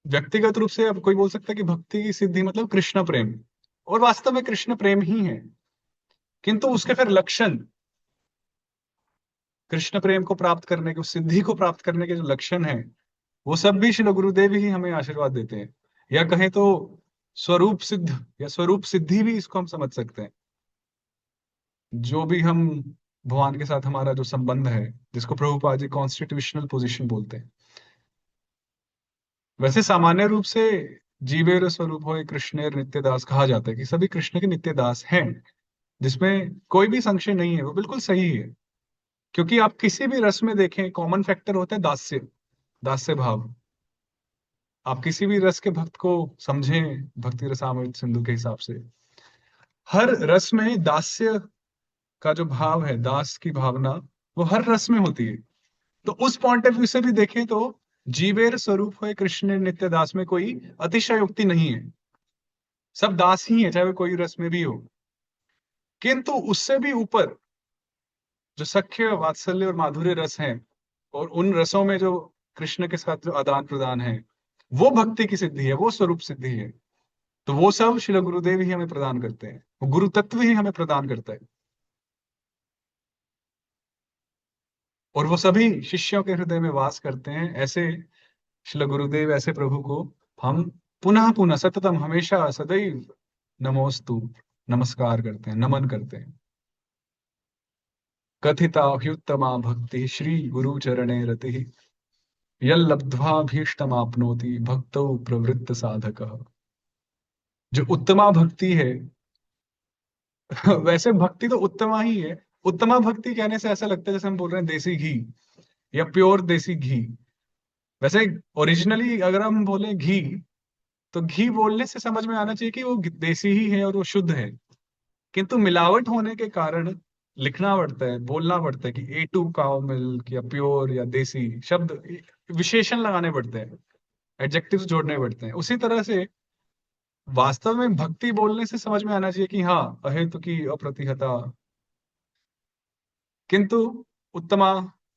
व्यक्तिगत रूप से अब कोई बोल सकता है कि भक्ति की सिद्धि मतलब कृष्ण प्रेम, और वास्तव में कृष्ण प्रेम ही है, किंतु उसके फिर लक्षण, कृष्ण प्रेम को प्राप्त करने के, उस सिद्धि को प्राप्त करने के जो लक्षण हैं, वो सब भी श्री गुरुदेव ही हमें आशीर्वाद देते हैं, या कहें तो स्वरूप सिद्ध या स्वरूप सिद्धि भी इसको हम समझ सकते हैं। जो भी हम भगवान के साथ हमारा जो संबंध है, जिसको प्रभुपाद जी कॉन्स्टिट्यूशनल पोजीशन बोलते हैं, वैसे सामान्य रूप से जीवेर स्वरूप हो कृष्ण नित्य दास कहा जाता है कि सभी कृष्ण के नित्य दास हैं, जिसमें कोई भी संशय नहीं है, वो बिल्कुल सही है। क्योंकि आप किसी भी रस में देखें, कॉमन फैक्टर होता है दास्य, दास्य भाव। आप किसी भी रस के भक्त को समझें भक्ति रसामृत सिंधु के हिसाब से, हर रस में दास्य का जो भाव है, दास की भावना, वो हर रस में होती है। तो उस पॉइंट ऑफ व्यू से भी देखें तो जीवेर स्वरूप है कृष्ण नित्य दास में कोई अतिशयोक्ति नहीं है, सब दास ही है, चाहे वो कोई रस में भी हो। किंतु उससे भी ऊपर जो सख्य, वात्सल्य और माधुर्य रस हैं, और उन रसों में जो कृष्ण के साथ जो आदान प्रदान है, वो भक्ति की सिद्धि है, वो स्वरूप सिद्धि है। तो वो सब श्री गुरुदेव ही हमें प्रदान करते हैं, वो गुरु तत्व ही हमें प्रदान करता है। और वो सभी शिष्यों के हृदय में वास करते हैं। ऐसे श्री गुरुदेव, ऐसे प्रभु को हम पुनः पुनः सततम हमेशा सदैव नमोस्तु, नमस्कार करते हैं, नमन करते हैं। कथिता ह्युत्तमा भक्ति श्री गुरु चरणे रति, यल्लब्ध्वाभीष्टमाप्नोति भक्तौ प्रवृत्त साधकः। जो उत्तमा भक्ति है, वैसे भक्ति तो उत्तमा ही है। उत्तमा भक्ति कहने से ऐसा लगता है जैसे हम बोल रहे हैं देसी घी, या प्योर देसी घी। वैसे ओरिजिनली अगर हम बोले घी, तो घी बोलने से समझ में आना चाहिए कि वो देसी ही है और वो शुद्ध है, किंतु मिलावट होने के कारण लिखना पड़ता है, बोलना पड़ता है कि A2 काउ मिल्क, या प्योर, या देसी शब्द, विशेषण लगाने पड़ते हैं, एडजेक्टिव्स जोड़ने पड़ते हैं। उसी तरह से वास्तव में भक्ति बोलने से समझ में आना चाहिए कि हाँ, अहेतु की अप्रतिहता, किंतु उत्तमा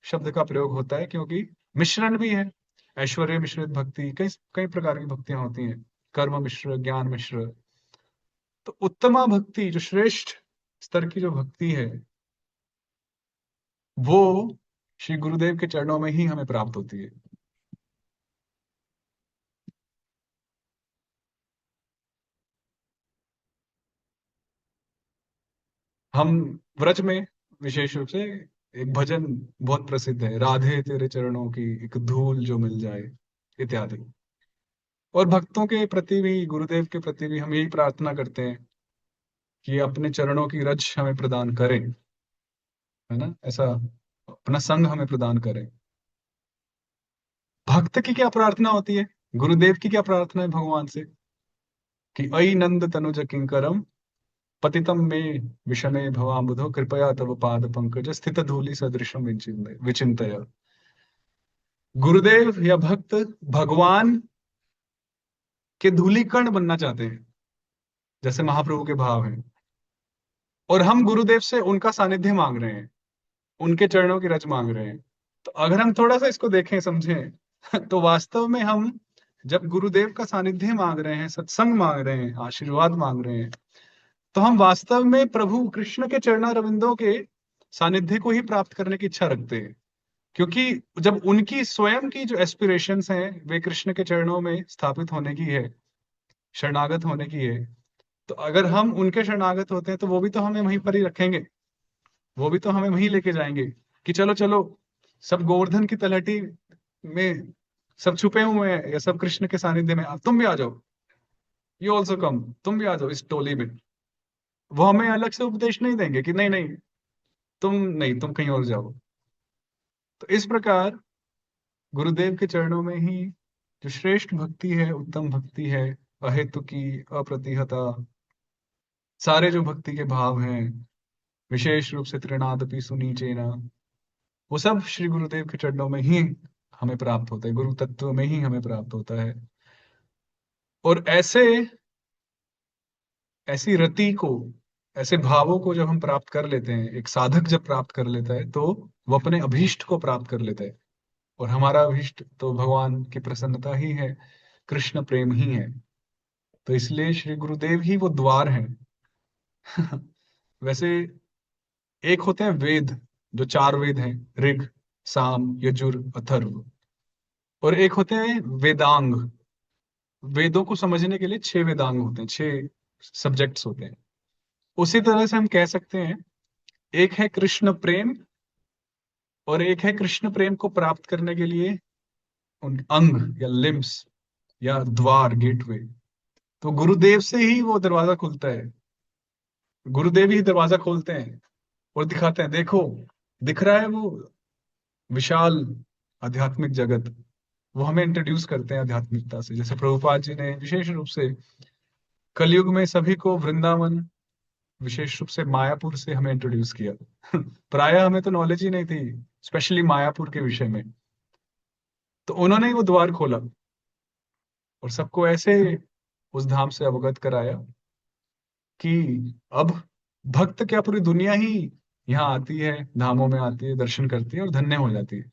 शब्द का प्रयोग होता है, क्योंकि मिश्रण भी है। ऐश्वर्य मिश्रित भक्ति, कई कई प्रकार की भक्तियां होती हैं, कर्म मिश्र, ज्ञान मिश्र। तो उत्तमा भक्ति, जो श्रेष्ठ स्तर की जो भक्ति है, वो श्री गुरुदेव के चरणों में ही हमें प्राप्त होती है। हम व्रज में विशेष रूप से एक भजन बहुत प्रसिद्ध है, राधे तेरे चरणों की एक धूल जो मिल जाए, इत्यादि। और भक्तों के प्रति भी, गुरुदेव के प्रति भी हम यही प्रार्थना करते हैं कि अपने चरणों की रज हमें प्रदान करें, है ना, ऐसा अपना संग हमें प्रदान करें। भक्त की क्या प्रार्थना होती है, गुरुदेव की क्या प्रार्थना है भगवान से, कि अई नंद तनुज किंकरम पतितम में विषमे भवाम्बुधो कृपया तव पाद पंकज स्थित धूलि सदृशम विचिंतय। गुरुदेव या भक्त भगवान के धूलिकण बनना चाहते हैं, जैसे महाप्रभु के भाव हैं, और हम गुरुदेव से उनका सानिध्य मांग रहे हैं, उनके चरणों की रज मांग रहे हैं। तो अगर हम थोड़ा सा इसको देखें, समझें, तो वास्तव में हम जब गुरुदेव का सानिध्य मांग रहे हैं, सत्संग मांग रहे हैं, आशीर्वाद मांग रहे हैं, तो हम वास्तव में प्रभु कृष्ण के चरणारविंदों के सानिध्य को ही प्राप्त करने की इच्छा रखते हैं। क्योंकि जब उनकी स्वयं की जो एस्पिरेशंस हैं वे कृष्ण के चरणों में स्थापित होने की है, शरणागत होने की है, तो अगर हम उनके शरणागत होते हैं तो वो भी तो हमें वहीं पर ही रखेंगे, वो भी तो हमें वहीं लेके जाएंगे कि चलो चलो, सब गोवर्धन की तलहटी में सब छुपे हुए हैं, या सब कृष्ण के सानिध्य में, तुम भी आ जाओ, यू ऑल्सो कम, तुम भी आ जाओ इस टोली में। वो हमें अलग से उपदेश नहीं देंगे कि नहीं नहीं, तुम नहीं, तुम कहीं और जाओ। तो इस प्रकार गुरुदेव के चरणों में ही जो श्रेष्ठ भक्ति है, उत्तम भक्ति है, अहेतु की, अप्रतिहता, सारे जो भक्ति के भाव हैं, विशेष रूप से त्रिनादपि सुनीचेना, वो सब श्री गुरुदेव के चरणों में ही हमें प्राप्त होता है, गुरु तत्व में ही हमें प्राप्त होता है। और ऐसी रति को, ऐसे भावों को जब हम प्राप्त कर लेते हैं, एक साधक जब प्राप्त कर लेता है, तो वो अपने अभीष्ट को प्राप्त कर लेता है। और हमारा अभीष्ट तो भगवान की प्रसन्नता ही है, कृष्ण प्रेम ही है। तो इसलिए श्री गुरुदेव ही वो द्वार हैं। वैसे एक होते हैं वेद, जो चार वेद हैं, ऋग, साम, यजुर, अथर्व। और एक होते हैं वेदांग, वेदों को समझने के लिए छह वेदांग होते हैं, छह सब्जेक्ट्स होते हैं। उसी तरह से हम कह सकते हैं, एक है कृष्ण प्रेम, और एक है कृष्ण प्रेम को प्राप्त करने के लिए उन अंग या लिम्स या द्वार, गेटवे। तो गुरुदेव से ही वो दरवाजा खुलता है, गुरुदेव ही दरवाजा खोलते हैं और दिखाते हैं, देखो दिख रहा है वो विशाल आध्यात्मिक जगत। वो हमें इंट्रोड्यूस करते हैं आध्यात्मिकता से, जैसे प्रभुपाद जी ने विशेष रूप से कलयुग में सभी को वृंदावन, विशेष रूप से मायापुर से हमें इंट्रोड्यूस किया। प्रायः हमें तो नॉलेज ही नहीं थी, स्पेशली मायापुर के विषय में। तो उन्होंने ही वो द्वार खोला और सबको ऐसे उस धाम से अवगत कराया कि अब भक्त क्या, पूरी दुनिया ही यहाँ आती है, धामों में आती है, दर्शन करती है और धन्य हो जाती है।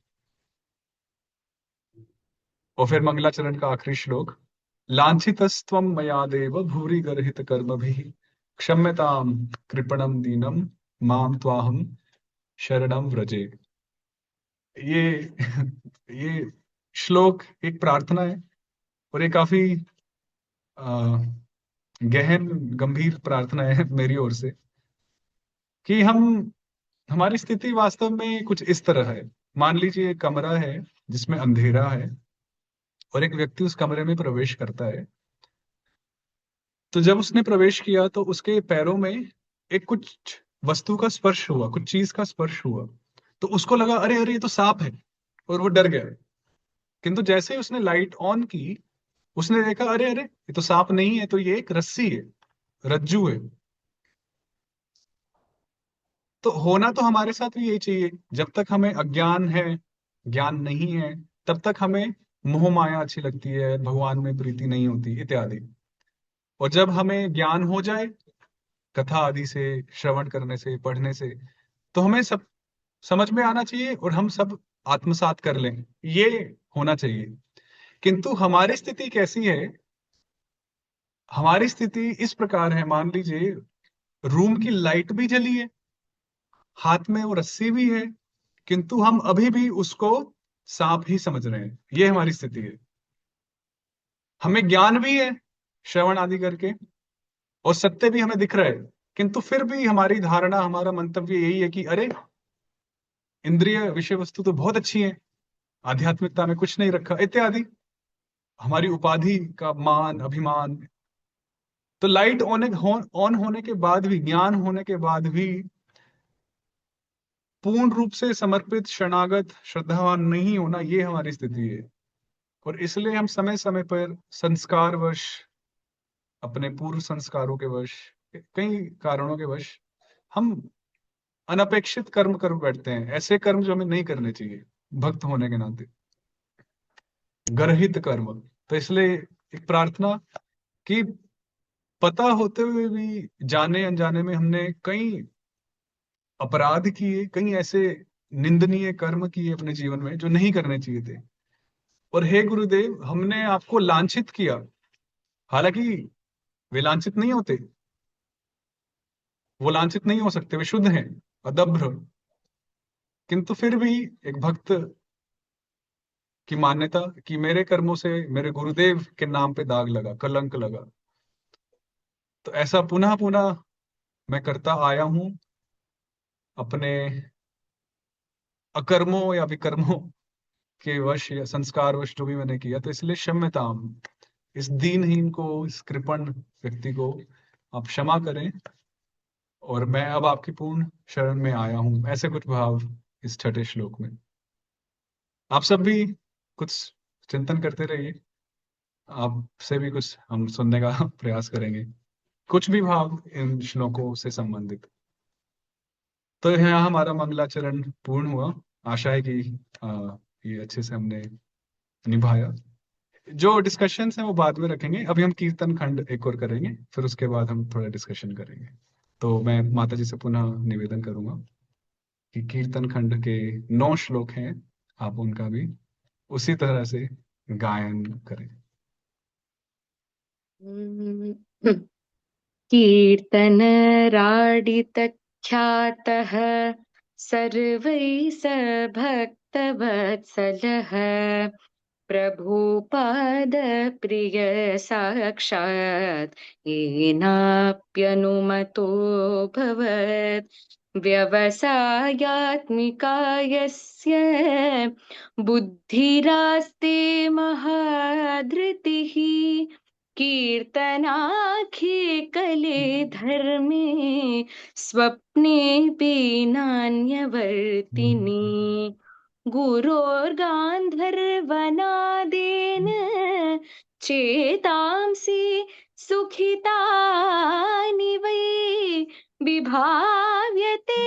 और फिर मंगलाचरण का आखिरी श्लोक, लांछितस्त्वं मया देव भूरि गर्हित कर्मभिः क्षम्यतां कृपणं दीनं मां त्वाहं शरणं व्रजे। ये ये श्लोक एक प्रार्थना है, और ये काफी अ, गहन गंभीर प्रार्थना है मेरी ओर से, कि हमारी स्थिति वास्तव में कुछ इस तरह है। मान लीजिए एक कमरा है जिसमें अंधेरा है, और एक व्यक्ति उस कमरे में प्रवेश करता है। तो जब उसने प्रवेश किया तो उसके पैरों में एक कुछ वस्तु का स्पर्श हुआ, कुछ चीज का स्पर्श हुआ। तो उसको लगा अरे अरे ये तो सांप है, और वो डर गया। किंतु जैसे ही उसने लाइट ऑन की, उसने देखा अरे अरे ये तो सांप नहीं है, तो ये एक रस्सी है, रज्जू है। तो होना तो हमारे साथ भी यही चाहिए। जब तक हमें अज्ञान है, ज्ञान नहीं है, तब तक हमें मोह माया अच्छी लगती है, भगवान में प्रीति नहीं होती, इत्यादि। और जब हमें ज्ञान हो जाए, कथा आदि से, श्रवण करने से, पढ़ने से, तो हमें सब समझ में आना चाहिए और हम सब आत्मसात कर लें, ये होना चाहिए। किंतु हमारी स्थिति कैसी है? हमारी स्थिति इस प्रकार है, मान लीजिए रूम की लाइट भी जली है, हाथ में वो रस्सी भी है, किंतु हम अभी भी उसको सांप ही समझ रहे हैं। ये हमारी स्थिति है। हमें ज्ञान भी है श्रवण आदि करके, और सत्य भी हमें दिख रहा है, किंतु फिर भी हमारी धारणा, हमारा मंतव्य यही है कि अरे, इंद्रिय विषय वस्तु तो बहुत अच्छी है, आध्यात्मिकता में कुछ नहीं रखा, इत्यादि हमारी उपाधि का मान अभिमान। तो लाइट ऑन होने के बाद भी, ज्ञान होने के बाद भी पूर्ण रूप से समर्पित, शरणागत, श्रद्धावान नहीं होना, ये हमारी स्थिति है। और इसलिए हम समय समय पर संस्कारवश, अपने पूर्व संस्कारों के वश, कई कारणों के वश, हम अनपेक्षित कर्म कर बैठते हैं, ऐसे कर्म जो हमें नहीं करने चाहिए भक्त होने के नाते, गर्हित कर्म। तो इसलिए एक प्रार्थना कि पता होते हुए भी, जाने अनजाने में हमने कई अपराध किए, कई ऐसे निंदनीय कर्म किए अपने जीवन में जो नहीं करने चाहिए थे। और हे गुरुदेव, हमने आपको लांछित किया, हालांकि वे लांछित नहीं होते, वो लांछित नहीं हो सकते, वे शुद्ध हैं, अदभ्र। किंतु फिर भी एक भक्त की मान्यता कि मेरे कर्मों से मेरे गुरुदेव के नाम पे दाग लगा, कलंक लगा, तो ऐसा पुनः पुनः मैं करता आया हूं अपने अकर्मों या विकर्मों के वश या संस्कार वश, जो भी मैंने किया। तो इसलिए क्षम्यताम, इस दीनहीन को, इस कृपण व्यक्ति को आप क्षमा करें, और मैं अब आपकी पूर्ण शरण में आया हूं। ऐसे कुछ भाव इस छठे श्लोक में। आप सब भी कुछ चिंतन करते रहिए, आपसे भी कुछ हम सुनने का प्रयास करेंगे, कुछ भी भाव इन श्लोकों से संबंधित। तो यहाँ हमारा मंगलाचरण पूर्ण हुआ। आशा है कि ये अच्छे से हमने निभाया। जो डिस्कशंस हैं वो बाद में रखेंगे, अभी हम कीर्तन खंड एक और करेंगे, फिर उसके बाद हम थोड़ा डिस्कशन करेंगे। तो मैं माता जी से पुनः निवेदन करूंगा कि कीर्तन खंड के 9 श्लोक हैं, आप उनका भी उसी तरह से गायन करें। कीर्तनराडितख्यातः सर्वैः स भक्तवत्सलः प्रभुपादप्रिय साक्षात् येनाप्यनुमतो भवत् व्यवसायात्मिका यस्य बुद्धिरास्ते महाधृतिः कीर्तनाख्ये कले धर्मे स्वप्नेऽपि नान्यवर्तिनि गुरोर्गान्धर्वनादेन चेतांसि सुखितानि वै विभाव्यते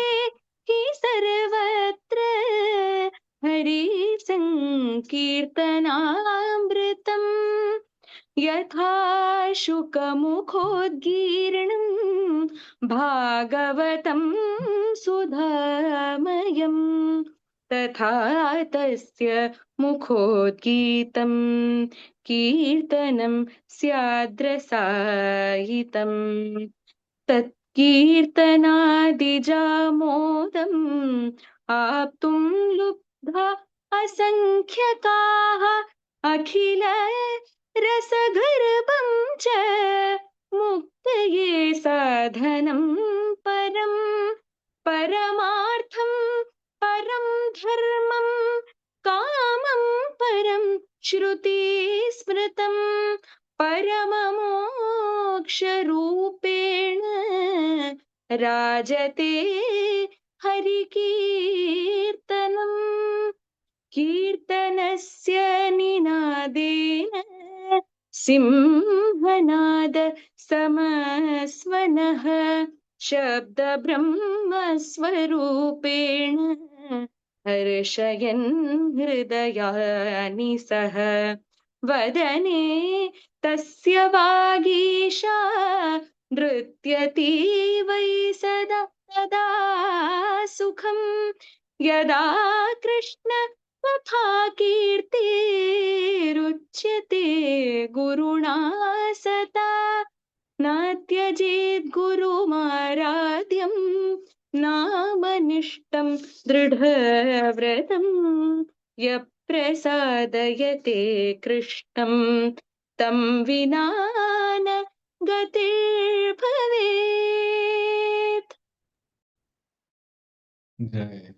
हि सर्वत्र हरिसङ्कीर्तनामृतम् यथा शुकमुखोद्गीर्णं भागवतं सुधामयम् तथा तस्य मुखोद्गीतं कीर्तनं स्याद्रसायितम् तत्कीर्तनादिजामोदम् आप्तुं लुब्धा असङ्ख्यकाः अखिल रसगर्भं च मुक्तये साधनं परं परमार्थं परं धर्मं कामं परं श्रुति स्मृतं परममोक्षरूपेण राजते हरिकीर्तनम् कीर्तनस्य निनादेन सिंहनाद समस्वनः शब्दब्रह्मस्वरूपेण हर्षयन् हृदयानि सः वदने तस्य वागीशा नृत्यति वै सदा सदा सुखम् यदा कृष्ण कथा कीर्तिरुच्यते गुरुणा सदा न त्यजेत् गुरुमाराध्यं नामनिष्टं दृढव्रतं यः प्रसादयते कृष्णं तं विना न गतिर्भवेत्। जय।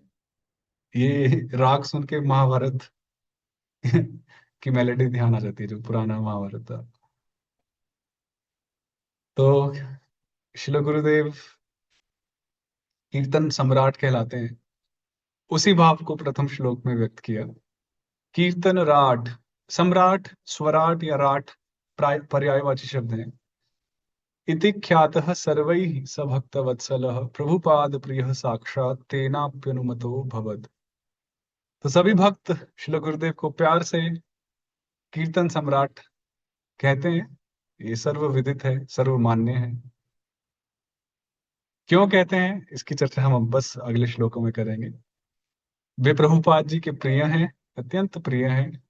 ये राग सुन के महाभारत की मेलोडी ध्यान आ जाती है, जो पुराना महाभारत था। तो शिल गुरुदेव कीर्तन सम्राट कहलाते हैं। उसी भाव को प्रथम श्लोक में व्यक्त किया। कीर्तन राट, सम्राट स्वराट या राट पर्यायवाची शब्द हैं। इति ख्यातः सर्वैः स भक्तवत्सलः प्रभुपाद प्रियः साक्षात् तेनाप्यनुमतो भवद। तो सभी भक्त श्रील गुरुदेव को प्यार से कीर्तन सम्राट कहते हैं। ये सर्वविदित है, सर्वमान्य है। क्यों कहते हैं, इसकी चर्चा हम अब बस अगले श्लोकों में करेंगे। वे प्रभुपाद जी के प्रिय हैं, अत्यंत प्रिय हैं।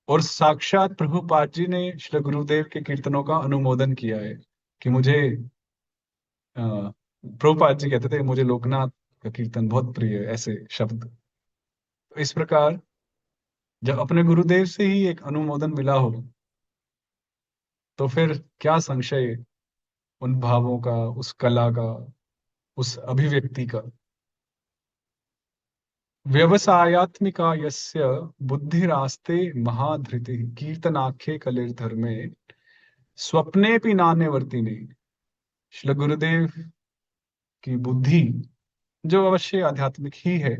और साक्षात प्रभुपाद जी ने श्री गुरुदेव के कीर्तनों का अनुमोदन किया है कि मुझे प्रभुपाद जी कहते थे मुझे लोकनाथ का कीर्तन बहुत प्रिय है, ऐसे शब्द। तो इस प्रकार जब अपने गुरुदेव से ही एक अनुमोदन मिला हो तो फिर क्या संशय उन भावों का, उस कला का, उस अभिव्यक्ति का। व्यवसायात्मिका यस्य बुद्धिरास्ते महाधृति कीर्तनाख्ये कलिर्धर्मे स्वप्नेपि नान्यवर्तिने। श्री गुरुदेव की बुद्धि जो अवश्य आध्यात्मिक ही है,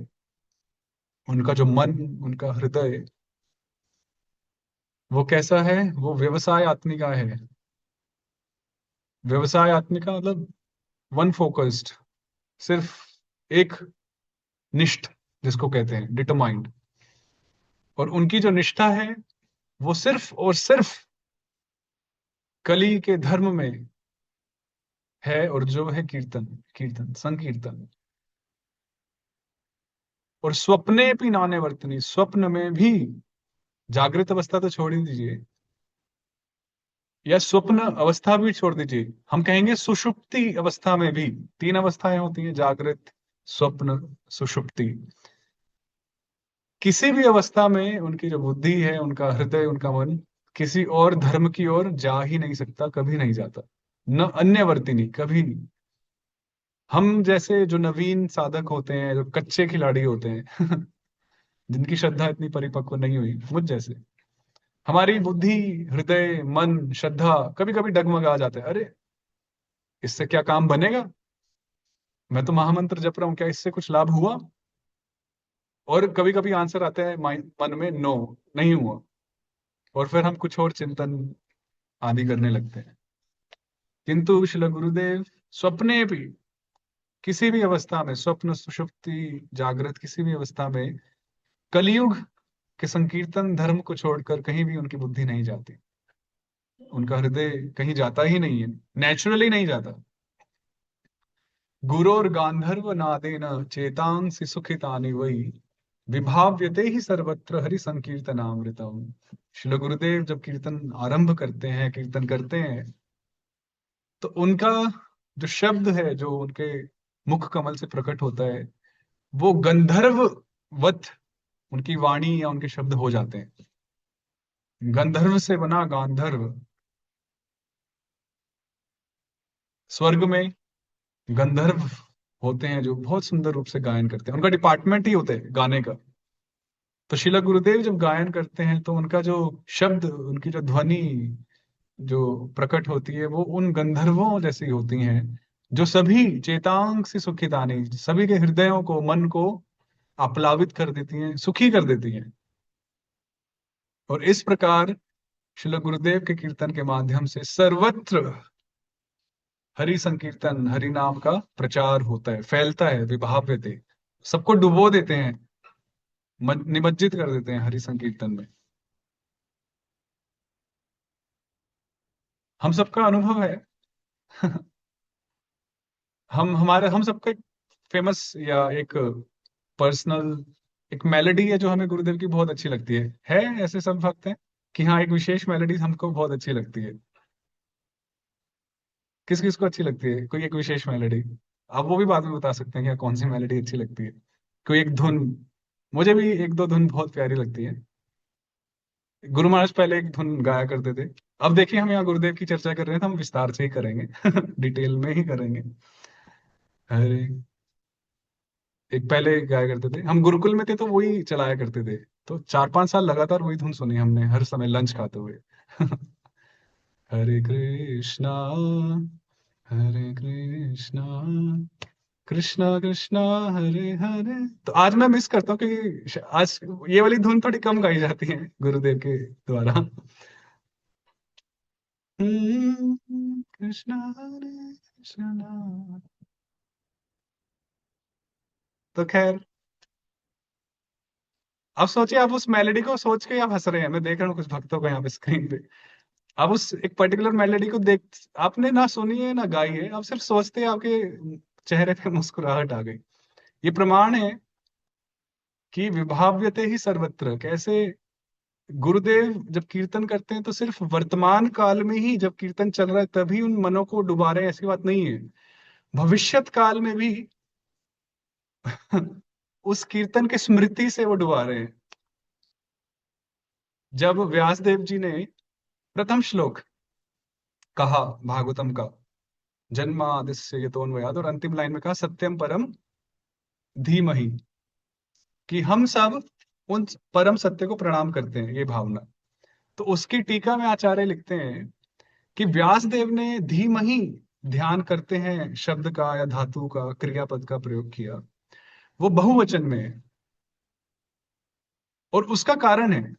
उनका जो मन, उनका हृदय, वो कैसा है? वो व्यवसाय आत्मिका है। व्यवसाय आत्मिका मतलब वन फोकस्ड, सिर्फ एक निष्ठ, जिसको कहते हैं डिटरमाइंड। और उनकी जो निष्ठा है वो सिर्फ और सिर्फ कली के धर्म में है, और जो है कीर्तन, कीर्तन संकीर्तन। और स्वप्ने भी नाने वर्तनी, स्वप्न में भी, जागृत अवस्था तो छोड़ ही दीजिए, या स्वप्न अवस्था भी छोड़ दीजिए, हम कहेंगे सुषुप्ति अवस्था में भी। तीन अवस्थाएं होती हैं, जागृत, स्वप्न, सुषुप्ति। किसी भी अवस्था में उनकी जो बुद्धि है, उनका हृदय, उनका मन किसी और धर्म की ओर जा ही नहीं सकता, कभी नहीं जाता। न अन्यवर्तिनी, कभी नहीं। हम जैसे जो नवीन साधक होते हैं, जो कच्चे खिलाड़ी होते हैं जिनकी श्रद्धा इतनी परिपक्व नहीं हुई, मुझ जैसे, हमारी बुद्धि, हृदय, मन, श्रद्धा कभी कभी डगमगा जाते हैं। अरे इससे क्या काम बनेगा, मैं तो महामंत्र जप रहा हूं, क्या इससे कुछ लाभ हुआ? और कभी कभी आंसर आता है मन में, नो, नहीं हुआ। और फिर हम कुछ और चिंतन आदि करने लगते हैं। किंतु श्रील गुरुदेव स्वप्ने भी, किसी भी अवस्था में, स्वप्न, सुषुप्ति, जागृत, किसी भी अवस्था में कलयुग के संकीर्तन धर्म को छोड़कर कहीं भी उनकी बुद्धि नहीं जाती। उनका हृदय कहीं जाता ही नहीं है, नेचुरली नहीं जाता। गुरोर गांधर्व नादेन चेतांसि सुखितानि वै विभाव्यते ही सर्वत्र हरि संकीर्तनामृतम। श्री गुरुदेव जब कीर्तन आरंभ करते हैं, कीर्तन करते हैं, तो उनका जो शब्द है, जो उनके मुख कमल से प्रकट होता है, वो गंधर्ववत उनकी वाणी या उनके शब्द हो जाते हैं। गंधर्व से बना गांधर्व। स्वर्ग में गंधर्व होते हैं जो बहुत सुंदर रूप से गायन करते हैं, उनका डिपार्टमेंट ही होता है गाने का। तो शिला गुरुदेव जब गायन करते हैं तो उनका जो शब्द, उनकी जो ध्वनि जो प्रकट होती है, वो उन गंधर्वों जैसी होती हैं, जो सभी चेतांग से सुखितानी, सभी के हृदयों को, मन को आप्लावित कर देती हैं, सुखी कर देती हैं। और इस प्रकार श्रील गुरुदेव के कीर्तन के माध्यम से सर्वत्र हरि संकीर्तन, हरि नाम का प्रचार होता है, फैलता है, विभाव्यते, सबको डुबो देते हैं, निमज्जित कर देते हैं हरि संकीर्तन में। हम सबका अनुभव है हम सबका एक फेमस या एक पर्सनल एक मेलोडी है जो हमें गुरुदेव की बहुत अच्छी लगती है ऐसे सब भक्त हैं कि हाँ एक विशेष मेलोडी हमको बहुत अच्छी लगती है? किस किस को अच्छी लगती है कोई एक विशेष मेलोडी? आप वो भी बाद में बता सकते हैं कि हाँ, कौन सी मेलोडी अच्छी लगती है, कोई एक धुन। मुझे भी एक दो धुन बहुत प्यारी लगती है। गुरु महाराज पहले एक धुन गाया करते थे। अब देखिए हम यहाँ गुरुदेव की चर्चा कर रहे हैं तो हम विस्तार से ही करेंगे डिटेल में ही करेंगे। अरे एक पहले गाया करते थे, हम गुरुकुल में थे तो वही चलाया करते थे। तो 4-5 साल लगातार वही धुन सुनी हमने हर समय लंच खाते हुए हरे कृष्णा, हरे कृष्णा, कृष्णा कृष्णा, हरे हरे। तो आज मैं मिस करता हूँ कि आज ये वाली धुन थोड़ी कम गाई जाती है गुरुदेव के द्वारा। कृष्णा हरे कृष्णा। तो खैर अब सोचिए, आप उस मेलेडी को सोच के आप हंस रहे हैं, मैं देख रहा हूँ कुछ भक्तों को यहाँ पे स्क्रीन पे। आप उस एक पर्टिकुलर मेलेडी को देख, आपने ना सुनी है ना गाई है, आप सिर्फ सोचते हैं आपके चेहरे पे मुस्कुराहट आ गई। ये प्रमाण है कि विभाव्यते ही सर्वत्र। कैसे गुरुदेव जब कीर्तन करते हैं तो सिर्फ वर्तमान काल में ही जब कीर्तन चल रहा है तभी उन मनों को डुबा रहे हैं, ऐसी बात नहीं है। भविष्यत काल में भी उस कीर्तन की स्मृति से वो डुबा रहे हैं। जब व्यासदेव जी ने प्रथम श्लोक कहा भागवतम का, जन्मादिस्य यतोन्वयात्, और अंतिम लाइन में कहा सत्यम परम धीमहि, कि हम सब उन परम सत्य को प्रणाम करते हैं, ये भावना। तो उसकी टीका में आचार्य लिखते हैं कि व्यासदेव ने धीमहि ध्यान करते हैं शब्द का या धातु का क्रियापद का प्रयोग किया, वो बहुवचन में है। और उसका कारण है,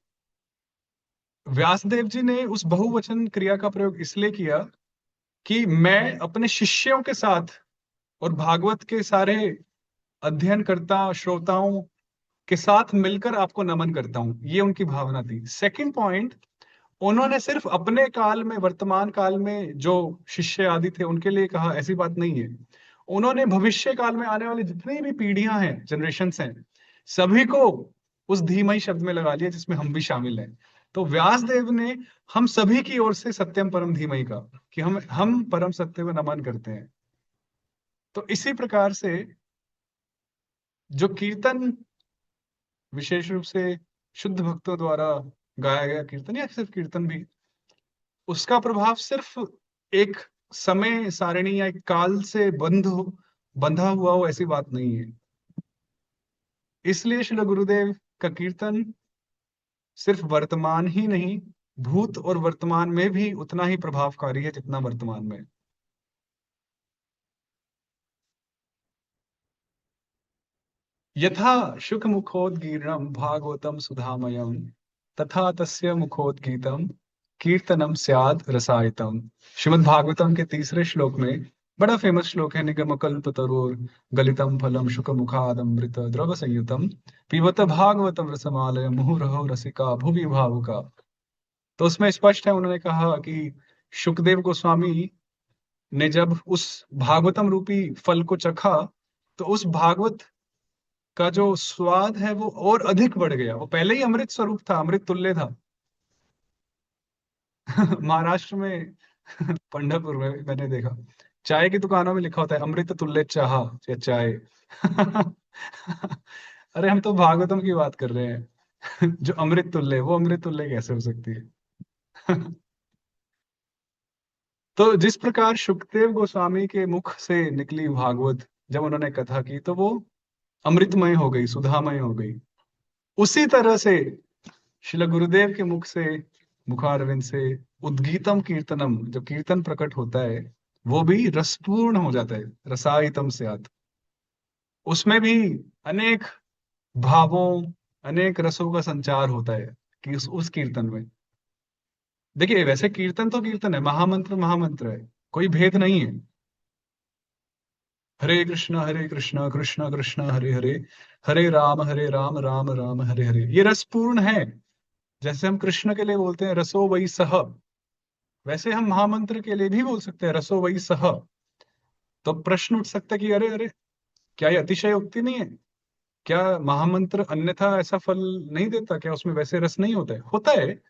व्यासदेव जी ने उस बहुवचन क्रिया का प्रयोग इसलिए किया कि मैं अपने शिष्यों के साथ और भागवत के सारे अध्ययनकर्ता श्रोताओं के साथ मिलकर आपको नमन करता हूं, ये उनकी भावना थी। सेकंड पॉइंट, उन्होंने सिर्फ अपने काल में वर्तमान काल में जो शिष्य आदि थे उनके लिए कहा, ऐसी बात नहीं है। उन्होंने भविष्य काल में आने वाली जितनी भी पीढ़ियां हैं, जनरेशंस हैं, सभी को उस धीमहि शब्द में लगा लिया जिसमें हम भी शामिल हैं। तो व्यासदेव ने हम सभी की ओर से सत्यम परम धीमहि का, कि हम परम सत्य को नमन करते हैं। तो इसी प्रकार से जो कीर्तन विशेष रूप से शुद्ध भक्तों द्वारा गाया गया कीर्तन या सिर्फ कीर्तन भी, उसका प्रभाव सिर्फ एक समय सारिणी या एक काल से बंधा हुआ हो, ऐसी बात नहीं है। इसलिए श्रील गुरुदेव का कीर्तन सिर्फ वर्तमान ही नहीं, भूत और वर्तमान में भी उतना ही प्रभावकारी है जितना वर्तमान में। यथा शुक मुखोद्गीर्णम भागवतम सुधामयम, तथा तस्य मुखोद्गीतम कीर्तनम स्याद रसायतम। श्रीमद् भागवतम के तीसरे श्लोक में, बड़ा फेमस श्लोक है, निगम कल्प तरोर गलितम फलम शुक मुखादमृत द्रव संयुतम पिबत भागवतम रसमालय मुहुरहो रसिका भुवि भावुका। तो उसमें स्पष्ट है, उन्होंने कहा कि शुकदेव गोस्वामी ने जब उस भागवतम रूपी फल को चखा तो उस भागवत का जो स्वाद है वो और अधिक बढ़ गया। वो पहले ही अमृत स्वरूप था, अमृत तुल्य था। महाराष्ट्र में पंढरपुर में मैंने देखा, चाय की दुकानों में लिखा होता है अमृत तुल्य चाह या चाय अरे हम तो भागवतम की बात कर रहे हैं जो अमृत तुल्य है, वो अमृत तुल्य कैसे हो सकती है तो जिस प्रकार सुखदेव गोस्वामी के मुख से निकली भागवत जब उन्होंने कथा की तो वो अमृतमय हो गई, सुधामय हो गई। उसी तरह से श्रील गुरुदेव के मुख से, मुखारविंद से उद्गीतम कीर्तनम, जब कीर्तन प्रकट होता है वो भी रसपूर्ण हो जाता है, रसायतम स्यात्। उसमें भी अनेक भावों, अनेक रसों का संचार होता है कि उस कीर्तन में। देखिए वैसे कीर्तन तो कीर्तन है, महामंत्र महामंत्र है, कोई भेद नहीं है। हरे कृष्ण कृष्ण कृष्ण हरे हरे, हरे राम राम राम हरे हरे, ये रसपूर्ण है। जैसे हम कृष्ण के लिए बोलते हैं रसो वही सह, वैसे हम महामंत्र के लिए भी बोल सकते हैं रसो वही सह। तो प्रश्न उठ सकता है कि अरे अरे, क्या ये अतिशयोक्ति नहीं है? क्या महामंत्र अन्यथा ऐसा फल नहीं देता? क्या उसमें वैसे रस नहीं होता है? होता है,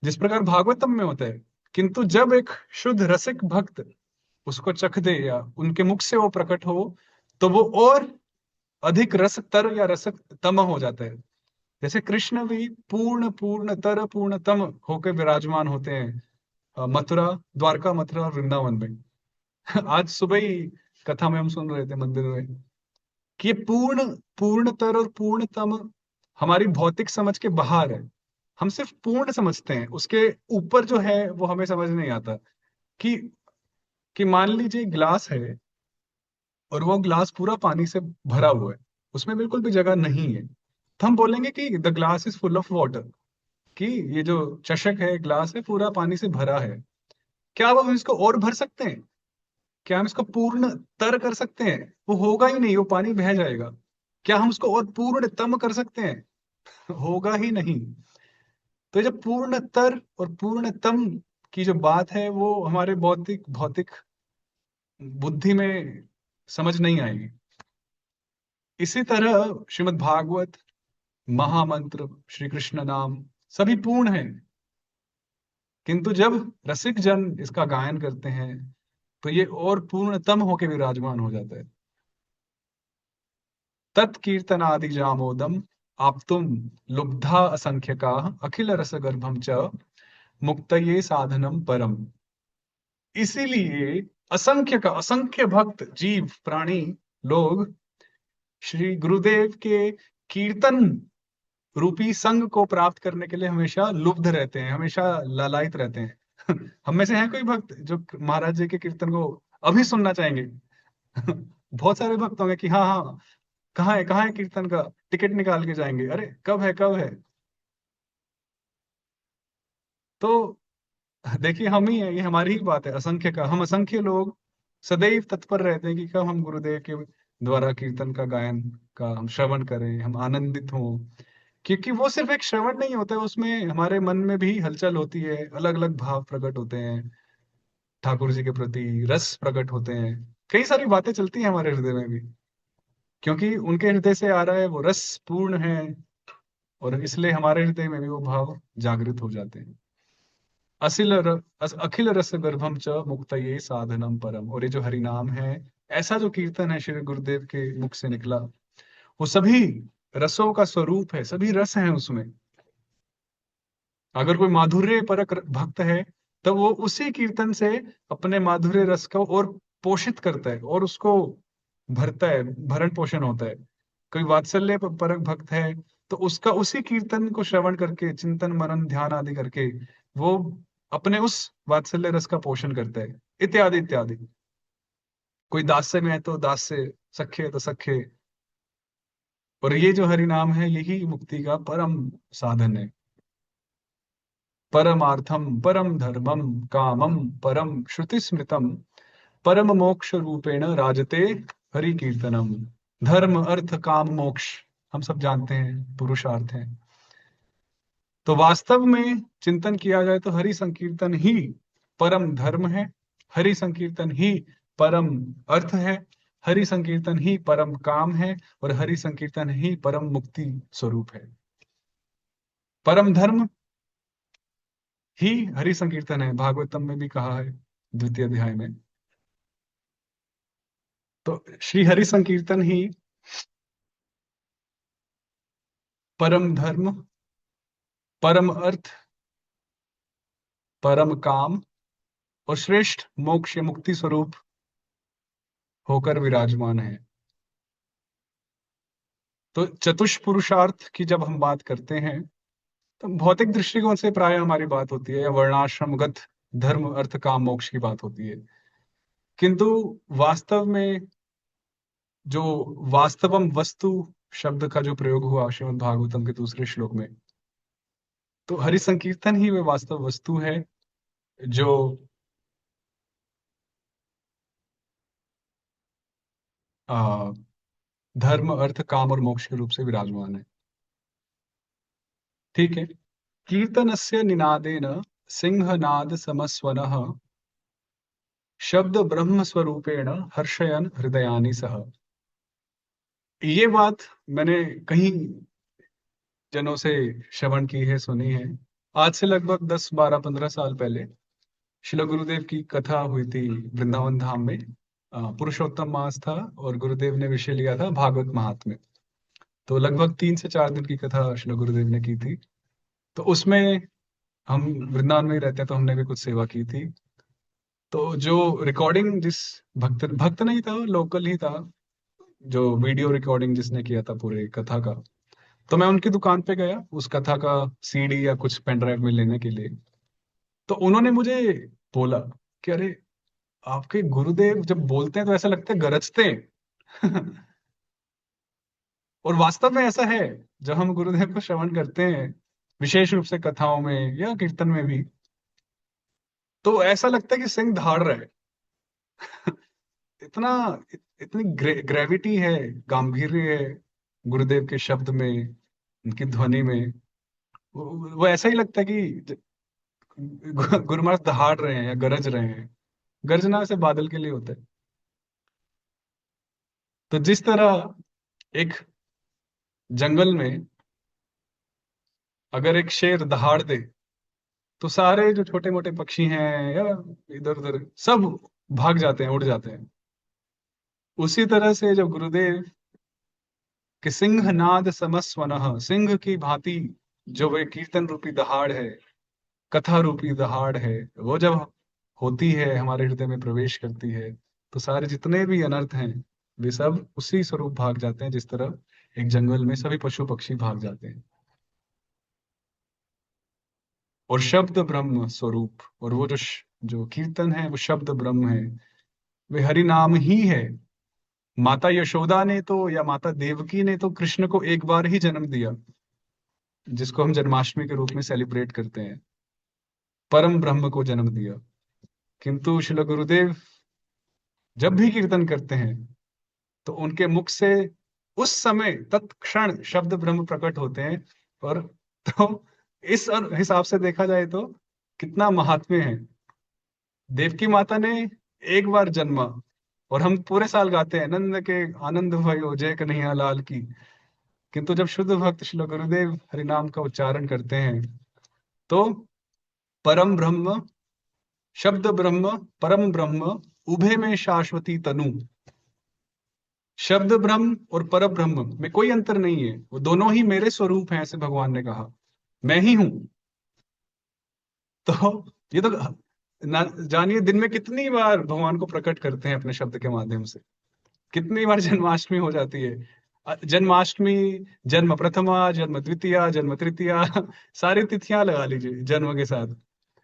जिस प्रकार भागवतम में होता है। किंतु जब एक शुद्ध रसिक भक्त उसको चख दे या उनके मुख से वो प्रकट हो, तो वो और अधिक रसतर या रसक तम हो जाता है। जैसे कृष्ण भी पूर्ण पूर्णतर पूर्णतम होकर विराजमान होते हैं मथुरा, द्वारका, मथुरा और वृंदावन में। आज सुबह ही कथा में हम सुन रहे थे मंदिर में कि ये पूर्ण पूर्णतर और पूर्णतम हमारी भौतिक समझ के बाहर है। हम सिर्फ पूर्ण समझते हैं, उसके ऊपर जो है वो हमें समझ नहीं आता। कि मान लीजिए ग्लास है और वो ग्लास पूरा पानी से भरा हुआ है, उसमें बिल्कुल भी जगह नहीं है, तो हम बोलेंगे कि the glass is full of water, कि ये जो चषक है, ग्लास है, पूरा पानी से भरा है। क्या अब हम इसको और भर सकते हैं? क्या हम इसको पूर्ण तर कर सकते हैं? वो होगा ही नहीं, वो पानी बह जाएगा। क्या हम उसको और पूर्णतम कर सकते हैं? होगा ही नहीं। तो ये जो पूर्णतर और पूर्णतम की जो बात है वो हमारे भौतिक भौतिक बुद्धि में समझ नहीं आएगी। इसी तरह श्रीमद् भागवत, महामंत्र, श्री कृष्ण नाम सभी पूर्ण हैं, किंतु जब रसिक जन इसका गायन करते हैं तो ये और पूर्णतम होकर विराजमान हो जाता है। तत्कीर्तनादि जामोदम आप्तुम लुब्धा असंख्यका अखिल रस गर्भम च मुक्तये साधनम परम। इसीलिए असंख्य भक्त जीव प्राणी लोग श्री गुरुदेव के कीर्तन रूपी संग को प्राप्त करने के लिए हमेशा लुब्ध रहते हैं, हमेशा लालायित रहते हैं। हम में से है कोई भक्त जो महाराज जी के कीर्तन को अभी सुनना चाहेंगे? बहुत सारे भक्त होंगे कि हाँ हाँ, कहाँ है कीर्तन का, टिकट निकाल के जाएंगे, अरे कब है कब है। तो देखिए, हम ही है, ये हमारी ही बात है, असंख्य का। हम असंख्य लोग सदैव तत्पर रहते हैं कि कब हम गुरुदेव के द्वारा कीर्तन का गायन का हम श्रवण करें, हम आनंदित हों। क्योंकि वो सिर्फ एक श्रवण नहीं होता है, उसमें हमारे मन में भी हलचल होती है, अलग अलग भाव प्रकट होते हैं, ठाकुर जी के प्रति रस प्रकट होते हैं, कई सारी बातें चलती हैं हमारे हृदय में भी, क्योंकि उनके हृदय से आ रहा है, वो रस पूर्ण है, और इसलिए हमारे हृदय में भी वो भाव जागृत हो जाते हैं। अखिल रस गर्भम च मुक्तये साधनम परम। और ये जो हरि नाम है, ऐसा जो कीर्तन है श्री गुरुदेव के मुख से निकला, वो सभी रसों का स्वरूप है, सभी रस हैं उसमें। अगर कोई माधुर्य परक भक्त है तो वो उसी कीर्तन से अपने माधुर्य रस को और पोषित करता है और उसको भरता है, भरण पोषण होता है। कोई वात्सल्य परक भक्त है तो उसका उसी कीर्तन को श्रवण करके, चिंतन मनन ध्यान आदि करके, वो अपने उस वात्सल्य रस का पोषण करता है, इत्यादि इत्यादि। कोई दास्य में है तो दास्य, सख्य है तो सख्य। और ये जो हरि नाम है, यही मुक्ति का परम साधन है। परमार्थम परम धर्मम कामम परम श्रुति स्मृतम परम मोक्ष रूपेण राजते हरि कीर्तनम। धर्म अर्थ काम मोक्ष हम सब जानते हैं पुरुषार्थ हैं। तो वास्तव में चिंतन किया जाए तो हरि संकीर्तन ही परम धर्म है, हरि संकीर्तन ही परम अर्थ है, हरि संकीर्तन ही परम काम है, और हरि संकीर्तन ही परम मुक्ति स्वरूप है। परम धर्म ही हरि संकीर्तन है, भागवतम में भी कहा है द्वितीय अध्याय में। तो श्री हरि संकीर्तन ही परम धर्म, परम अर्थ, परम काम और श्रेष्ठ मोक्ष मुक्ति स्वरूप होकर विराजमान है। तो चतुष्पुरुषार्थ की जब हम बात करते हैं तो भौतिक दृष्टिकोण से प्राय हमारी बात होती है, या वर्णाश्रमगत धर्म अर्थ काम मोक्ष की बात होती है। किंतु वास्तव में जो वास्तवम वस्तु शब्द का जो प्रयोग हुआ श्रीमद् भागवतम के दूसरे श्लोक में, तो हरि संकीर्तन ही वे वास्तव वस्तु है जो आ, धर्म अर्थ काम और मोक्ष के रूप से विराजमान है। ठीक है। कीर्तनस्य निनादेन सिंहनाद समस्वनः शब्द ब्रह्म स्वरूपेण हर्षयन हृदयानि सह। ये बात मैंने कहीं जनों से श्रवण की है, सुनी है। आज से लगभग 10, 12, 15 साल पहले शिला गुरुदेव की कथा हुई थी वृंदावन धाम में। पुरुषोत्तम मास था और गुरुदेव ने विषय लिया था भागवत महात्म्य। तो लगभग 3 से 4 दिन की कथा शिला गुरुदेव ने की थी। तो उसमें हम वृंदावन में ही रहते हैं, तो हमने भी कुछ सेवा की थी। तो जो रिकॉर्डिंग जिस भक्त भक्त नहीं था, लोकल ही था, जो वीडियो रिकॉर्डिंग जिसने किया था पूरे कथा का, तो मैं उनकी दुकान पे गया उस कथा का सीडी या कुछ पेन ड्राइव में लेने के लिए। तो उन्होंने मुझे बोला कि अरे, आपके गुरुदेव जब बोलते हैं तो ऐसा लगता है गरजते हैं। और वास्तव में ऐसा है। जब हम गुरुदेव को श्रवण करते हैं, विशेष रूप से कथाओं में या कीर्तन में भी, तो ऐसा लगता है कि सिंह दहाड़ रहा है। इतना इतनी ग्रेविटी है, गांभीर्य है गुरुदेव के शब्द में, उनकी ध्वनि में। वो ऐसा ही लगता है कि गुरु महाराज दहाड़ रहे हैं या गरज रहे हैं। गर्जना से बादल के लिए होता है। तो जिस तरह एक जंगल में अगर एक शेर दहाड़ दे, तो सारे जो छोटे मोटे पक्षी हैं या इधर उधर सब भाग जाते हैं, उड़ जाते हैं। उसी तरह से जब गुरुदेव के सिंहनाद समस्वनः, सिंह की भांति जो वे कीर्तन रूपी दहाड़ है, कथा रूपी दहाड़ है, वो जब होती है, हमारे हृदय में प्रवेश करती है, तो सारे जितने भी अनर्थ हैं वे सब उसी स्वरूप भाग जाते हैं, जिस तरह एक जंगल में सभी पशु पक्षी भाग जाते हैं। और शब्द ब्रह्म स्वरूप, और वो जो कीर्तन है वो शब्द ब्रह्म है, वे हरि नाम ही है। माता यशोदा ने तो, या माता देवकी ने तो कृष्ण को एक बार ही जन्म दिया, जिसको हम जन्माष्टमी के रूप में सेलिब्रेट करते हैं, परम ब्रह्म को जन्म दिया। किंतु श्रील गुरुदेव जब भी कीर्तन करते हैं, तो उनके मुख से उस समय तत्क्षण शब्द ब्रह्म प्रकट होते हैं। और तो इस हिसाब से देखा जाए तो कितना महात्म्य है। देवकी माता ने एक बार जन्मा, और हम पूरे साल गाते हैं नंद के आनंद भयो जय कन्हैया लाल की। किंतु जब शुद्ध भक्त श्री गुरुदेव हरि नाम का उच्चारण करते हैं, तो परम ब्रह्म, शब्द ब्रह्म, परम ब्रह्म, उभे में शाश्वती तनु। शब्द ब्रह्म और पर ब्रह्म में कोई अंतर नहीं है, वो दोनों ही मेरे स्वरूप हैं, ऐसे भगवान ने कहा, मैं ही हूं। तो ये तो जानिए, दिन में कितनी बार भगवान को प्रकट करते हैं अपने शब्द के माध्यम से। कितनी बार जन्माष्टमी हो जाती है। जन्माष्टमी, जन्म प्रथमा, जन्म द्वितीया, जन्म तृतीया, सारी तिथियां लगा लीजिए जन्म के साथ।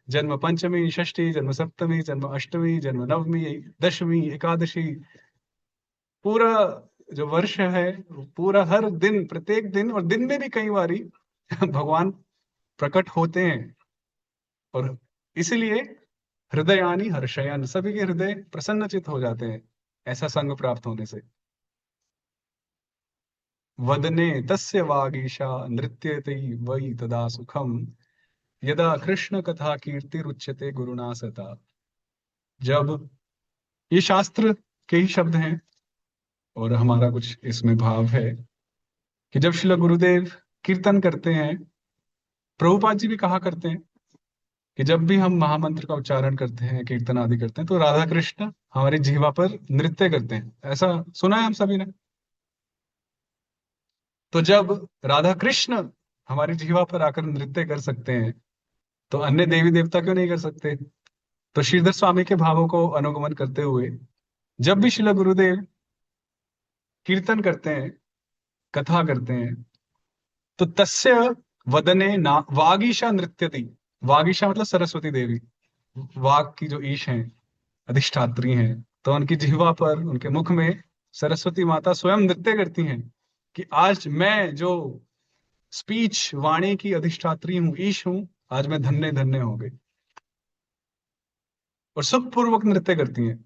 जन्म पंचमी, षष्ठी, जन्म सप्तमी, जन्म अष्टमी, जन्म नवमी, दशमी, एकादशी, पूरा जो वर्ष है, पूरा हर दिन, प्रत्येक दिन, और दिन में भी कई बारी भगवान प्रकट होते हैं। और इसीलिए हृदयानि हर्षयन्, सभी के हृदय प्रसन्नचित हो जाते हैं ऐसा संग प्राप्त होने से। वदने तस्य वागीशा नृत्यते वै तदा सुखम, यदा कृष्ण कथा कीर्तिरुच्यते गुरुना सता। जब ये शास्त्र के ही शब्द हैं, और हमारा कुछ इसमें भाव है कि जब श्रील गुरुदेव कीर्तन करते हैं, प्रभुपाद जी भी कहा करते हैं कि जब भी हम महामंत्र का उच्चारण करते हैं, कीर्तन आदि करते हैं, तो राधा कृष्ण हमारी जीवा पर नृत्य करते हैं। ऐसा सुना है हम सभी ने। तो जब राधा कृष्ण हमारी जीवा पर आकर नृत्य कर सकते हैं, तो अन्य देवी देवता क्यों नहीं कर सकते। तो श्रीधर स्वामी के भावों को अनुगमन करते हुए, जब भी श्रील गुरुदेव कीर्तन करते हैं, कथा करते हैं, तो तस्य वदने ना वागीशा नृत्यति। वागीशा मतलब सरस्वती देवी, वाग की जो ईश हैं, अधिष्ठात्री हैं, तो उनकी जिह्वा पर, उनके मुख में सरस्वती माता स्वयं नृत्य करती हैं कि आज मैं जो स्पीच, वाणी की अधिष्ठात्री हूं, ईश हूं, आज मैं धन्य धन्य हो गई। और सुखपूर्वक नृत्य करती हैं,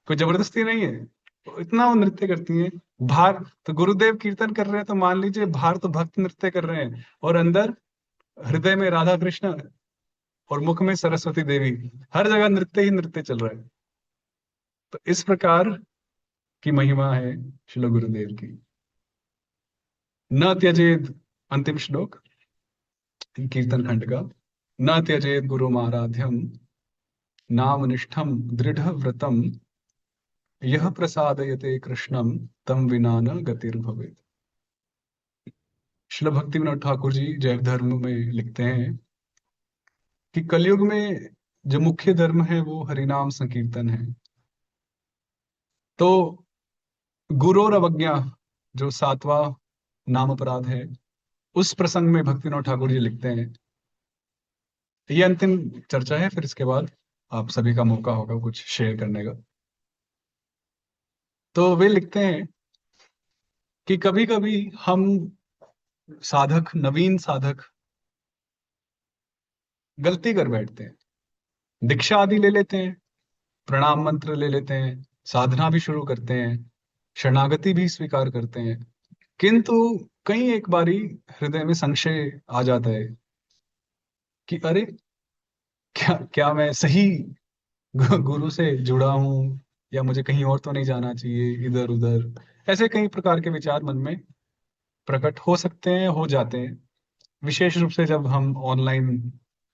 कोई जबरदस्ती नहीं है, तो इतना वो नृत्य करती हैं। बाहर तो गुरुदेव कीर्तन कर रहे हैं, तो मान लीजिए बाहर तो भक्त नृत्य कर रहे हैं, और अंदर हृदय में राधा कृष्ण और मुख में सरस्वती देवी, हर जगह नृत्य ही नृत्य चल रहा है। तो इस प्रकार की महिमा है श्रील गुरुदेव की। न त्यजेद, अंतिम श्लोक कीर्तन खंड का। न त्यजेद गुरुमाराध्यम नामनिष्ठम दृढ़ व्रतम यह प्रसादयते कृष्णम तम विना न गतिर्भवेत्। श्रील भक्ति विनोद ठाकुर जी जैव धर्म में लिखते हैं कि कलयुग में जो मुख्य धर्म है वो हरिनाम संकीर्तन है। तो गुरु और अवज्ञा जो सातवां नाम अपराध है, उस प्रसंग में भक्ति विनोद ठाकुर जी लिखते हैं। ये अंतिम चर्चा है, फिर इसके बाद आप सभी का मौका होगा कुछ शेयर करने का। तो वे लिखते हैं कि कभी कभी हम साधक, नवीन साधक गलती कर बैठते हैं, दीक्षा आदि ले लेते हैं, प्रणाम मंत्र ले लेते हैं, साधना भी शुरू करते हैं, शरणागति भी स्वीकार करते हैं, किंतु कई एक बारी हृदय में संशय आ जाता है कि अरे, क्या क्या मैं सही गुरु से जुड़ा हूं, या मुझे कहीं और तो नहीं जाना चाहिए, इधर उधर। ऐसे कई प्रकार के विचार मन में प्रकट हो सकते हैं, हो जाते हैं, विशेष रूप से जब हम ऑनलाइन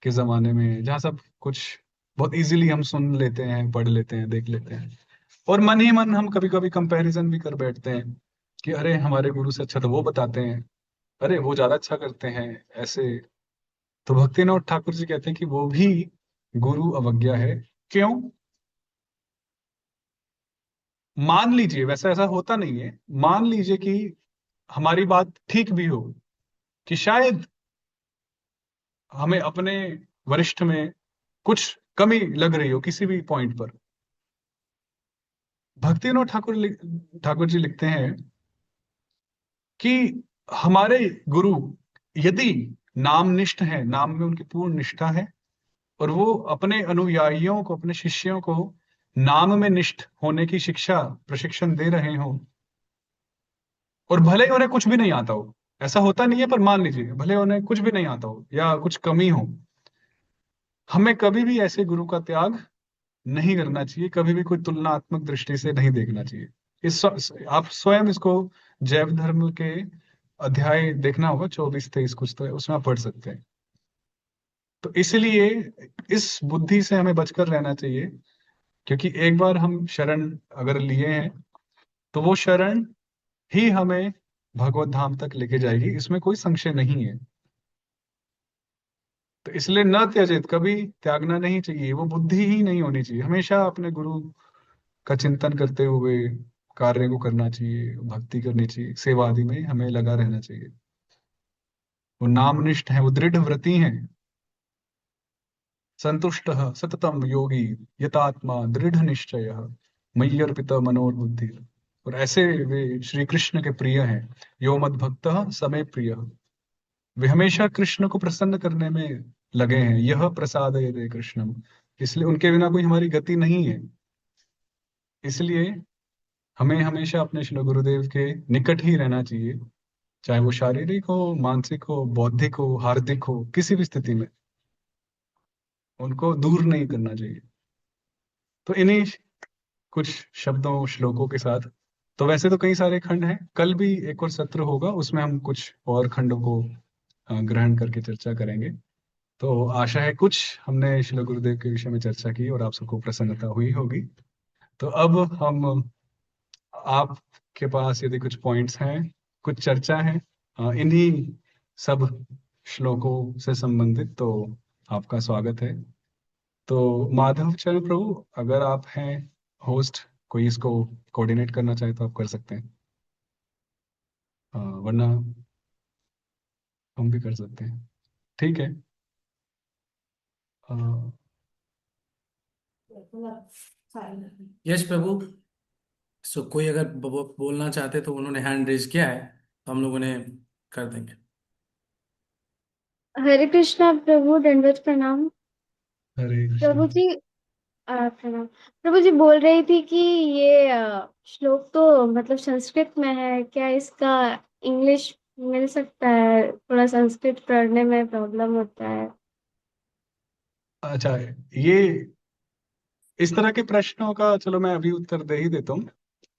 के जमाने में, जहाँ सब कुछ बहुत इजीली हम सुन लेते हैं, पढ़ लेते हैं, देख लेते हैं, और मन ही मन हम कभी कभी कंपैरिजन भी कर बैठते हैं कि अरे, हमारे गुरु से अच्छा तो वो बताते हैं, अरे वो ज्यादा अच्छा करते हैं, ऐसे। तो भक्तिनाथ ठाकुर जी कहते हैं कि वो भी गुरु अवज्ञा है। क्यों? मान लीजिए, वैसा ऐसा होता नहीं है, मान लीजिए कि हमारी बात ठीक भी हो, कि शायद हमें अपने वरिष्ठ में कुछ कमी लग रही हो किसी भी पॉइंट पर। भक्ति विनोद ठाकुर जी लिखते हैं कि हमारे गुरु यदि नामनिष्ठ है, नाम में उनकी पूर्ण निष्ठा है, और वो अपने अनुयायियों को, अपने शिष्यों को नाम में निष्ठ होने की शिक्षा, प्रशिक्षण दे रहे हो, और भले ही उन्हें कुछ भी नहीं आता हो, ऐसा होता नहीं है, पर मान लीजिए भले उन्हें कुछ भी नहीं आता हो या कुछ कमी हो, हमें कभी भी ऐसे गुरु का त्याग नहीं करना चाहिए, कभी भी कोई तुलनात्मक दृष्टि से नहीं देखना चाहिए। आप स्वयं इसको जैव धर्म के अध्याय देखना होगा, 24-23 कुछ तो है, उसमें आप पढ़ सकते हैं। तो इसलिए इस बुद्धि से हमें बचकर रहना चाहिए, क्योंकि एक बार हम शरण अगर लिए हैं, तो वो शरण ही हमें भगवत धाम तक लेके जाएगी, इसमें कोई संशय नहीं है। तो इसलिए न त्यजेत, कभी त्यागना नहीं चाहिए, वो बुद्धि ही नहीं होनी चाहिए, हमेशा अपने गुरु का चिंतन करते हुए कार्य को करना चाहिए, भक्ति करनी चाहिए, सेवा आदि में हमें लगा रहना चाहिए। वो नामनिष्ठ है, वो दृढ़ व्रती हैं। संतुष्ट सततम योगी यतात्मा दृढ़ निश्चय मयि अर्पित मनोबुद्धि। और ऐसे वे श्री कृष्ण के प्रिय हैं। यो मद भक्त समय प्रिय, वे हमेशा कृष्ण को प्रसन्न करने में लगे हैं। यह प्रसाद ये कृष्णम, इसलिए उनके बिना कोई हमारी गति नहीं है। इसलिए हमें हमेशा अपने श्री गुरुदेव के निकट ही रहना चाहिए, चाहे वो शारीरिक हो, मानसिक हो, बौद्धिक हो, हार्दिक हो, किसी भी स्थिति में उनको दूर नहीं करना चाहिए। तो इन्हीं कुछ शब्दों, श्लोकों के साथ, तो वैसे तो कई सारे खंड हैं, कल भी एक और सत्र होगा, उसमें हम कुछ और खंडों को ग्रहण करके चर्चा करेंगे। तो आशा है कुछ हमने श्री गुरुदेव के विषय में चर्चा की और आप सबको प्रसन्नता हुई होगी। तो अब हम, आपके पास यदि कुछ पॉइंट्स हैं, कुछ चर्चा है इन्हीं सब श्लोकों से संबंधित, तो आपका स्वागत है। तो माधव चरण प्रभु, अगर आप हैं होस्ट, कोई इसको कोऑर्डिनेट करना चाहे तो आप कर सकते हैं, वरना हम भी कर सकते हैं, ठीक है। अ, यस प्रभु। सो कोई अगर बोलना चाहते तो उन्होंने हैंड रेज किया है, तो हम लोगों ने कर देंगे। हरे कृष्णा प्रभु, दंडवत प्रणाम। हरे प्रभु कृष्ण। जी, प्रणाम। प्रभु जी, बोल रही थी कि ये श्लोक तो मतलब संस्कृत में है, क्या इसका इंग्लिश मिल सकता है? थोड़ा संस्कृत पढ़ने में प्रॉब्लम होता है। अच्छा, ये इस तरह के प्रश्नों का चलो मैं अभी उत्तर दे ही देता हूँ।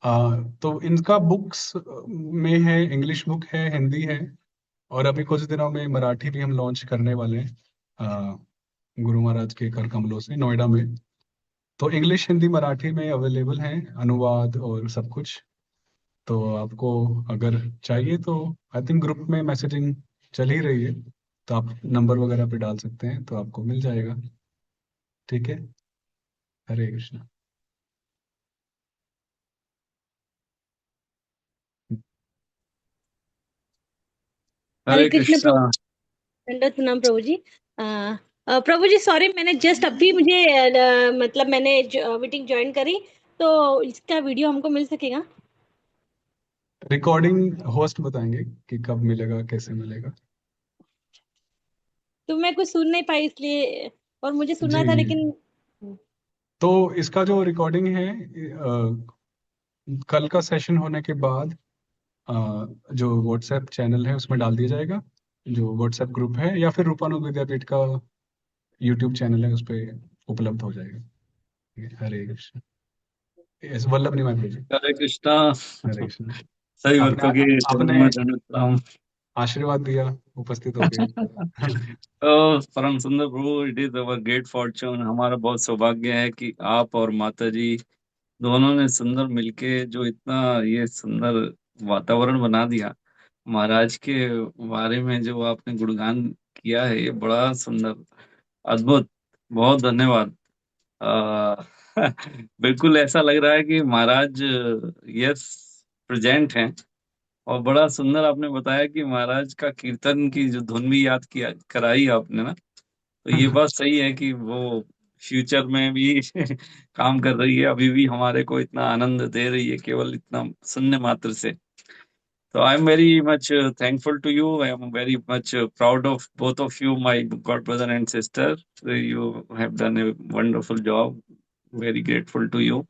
तो इनका बुक्स में है, इंग्लिश बुक है, हिंदी है, और अभी कुछ दिनों में मराठी भी हम लॉन्च करने वाले हैं गुरु महाराज के कर कमलों से नोएडा में। तो इंग्लिश, हिंदी, मराठी में अवेलेबल है अनुवाद और सब कुछ। तो आपको अगर चाहिए तो आई थिंक ग्रुप में मैसेजिंग चल ही रही है, तो आप नंबर वगैरह पे डाल सकते हैं तो आपको मिल जाएगा। ठीक है। हरे कृष्णा। हरे हरे कृष्ण कृष्णा। प्रभु। दंडवत प्रणाम प्रभु जी। प्रभु जी सॉरी, मैंने जस्ट अभी मुझे मतलब मैंने मीटिंग ज्वाइन करी, तो इसका वीडियो हमको मिल सकेगा? रिकॉर्डिंग होस्ट बताएंगे कि कब मिलेगा, कैसे मिलेगा। तो मैं कुछ सुन नहीं पाई इसलिए, और मुझे सुनना जी था जी। लेकिन। तो इसका जो रिकॉर्डिंग है कल का सेशन होने के बाद अ, जो व्हाट्सएप चैनल है उसमें डाल दिया जाएगा, जो व्हाट्सएप ग्रुप है, या फिर रूपानुग विद्यापीठ का यूट्यूब चैनल है उस पर उपलब्ध हो जाएगा। हरे कृष्ण। यस, वल्लभ निवास जी। हरे कृष्णा। हरे कृष्ण। सभी आपने भक्तों के चरणों आपने में दंडवत प्रणाम। आशीर्वाद दिया उपस्थित होके। तो परम सुंदर प्रभु, it is our great fortune, हमारा बहुत सौभाग्य है कि आप और माता जी दोनों ने सुंदर मिलके जो इतना ये सुंदर वातावरण बना दिया। महाराज के बारे में जो आपने गुणगान किया है, ये बड़ा सुंदर, अद्भुत। बहुत धन्यवाद। आ, बिल्कुल ऐसा लग रहा है कि महाराज यस प्रेजेंट हैं। और बड़ा सुंदर आपने बताया कि महाराज का कीर्तन की जो धुन भी याद किया कराई आपने ना, तो ये बात सही है कि वो फ्यूचर में भी काम कर रही है, अभी भी हमारे को इतना आनंद दे रही है केवल इतना सुनने मात्र से। So I'm very much thankful to you. I am very much proud of both of you, my god brother and sister. You have done a wonderful job. Very grateful to you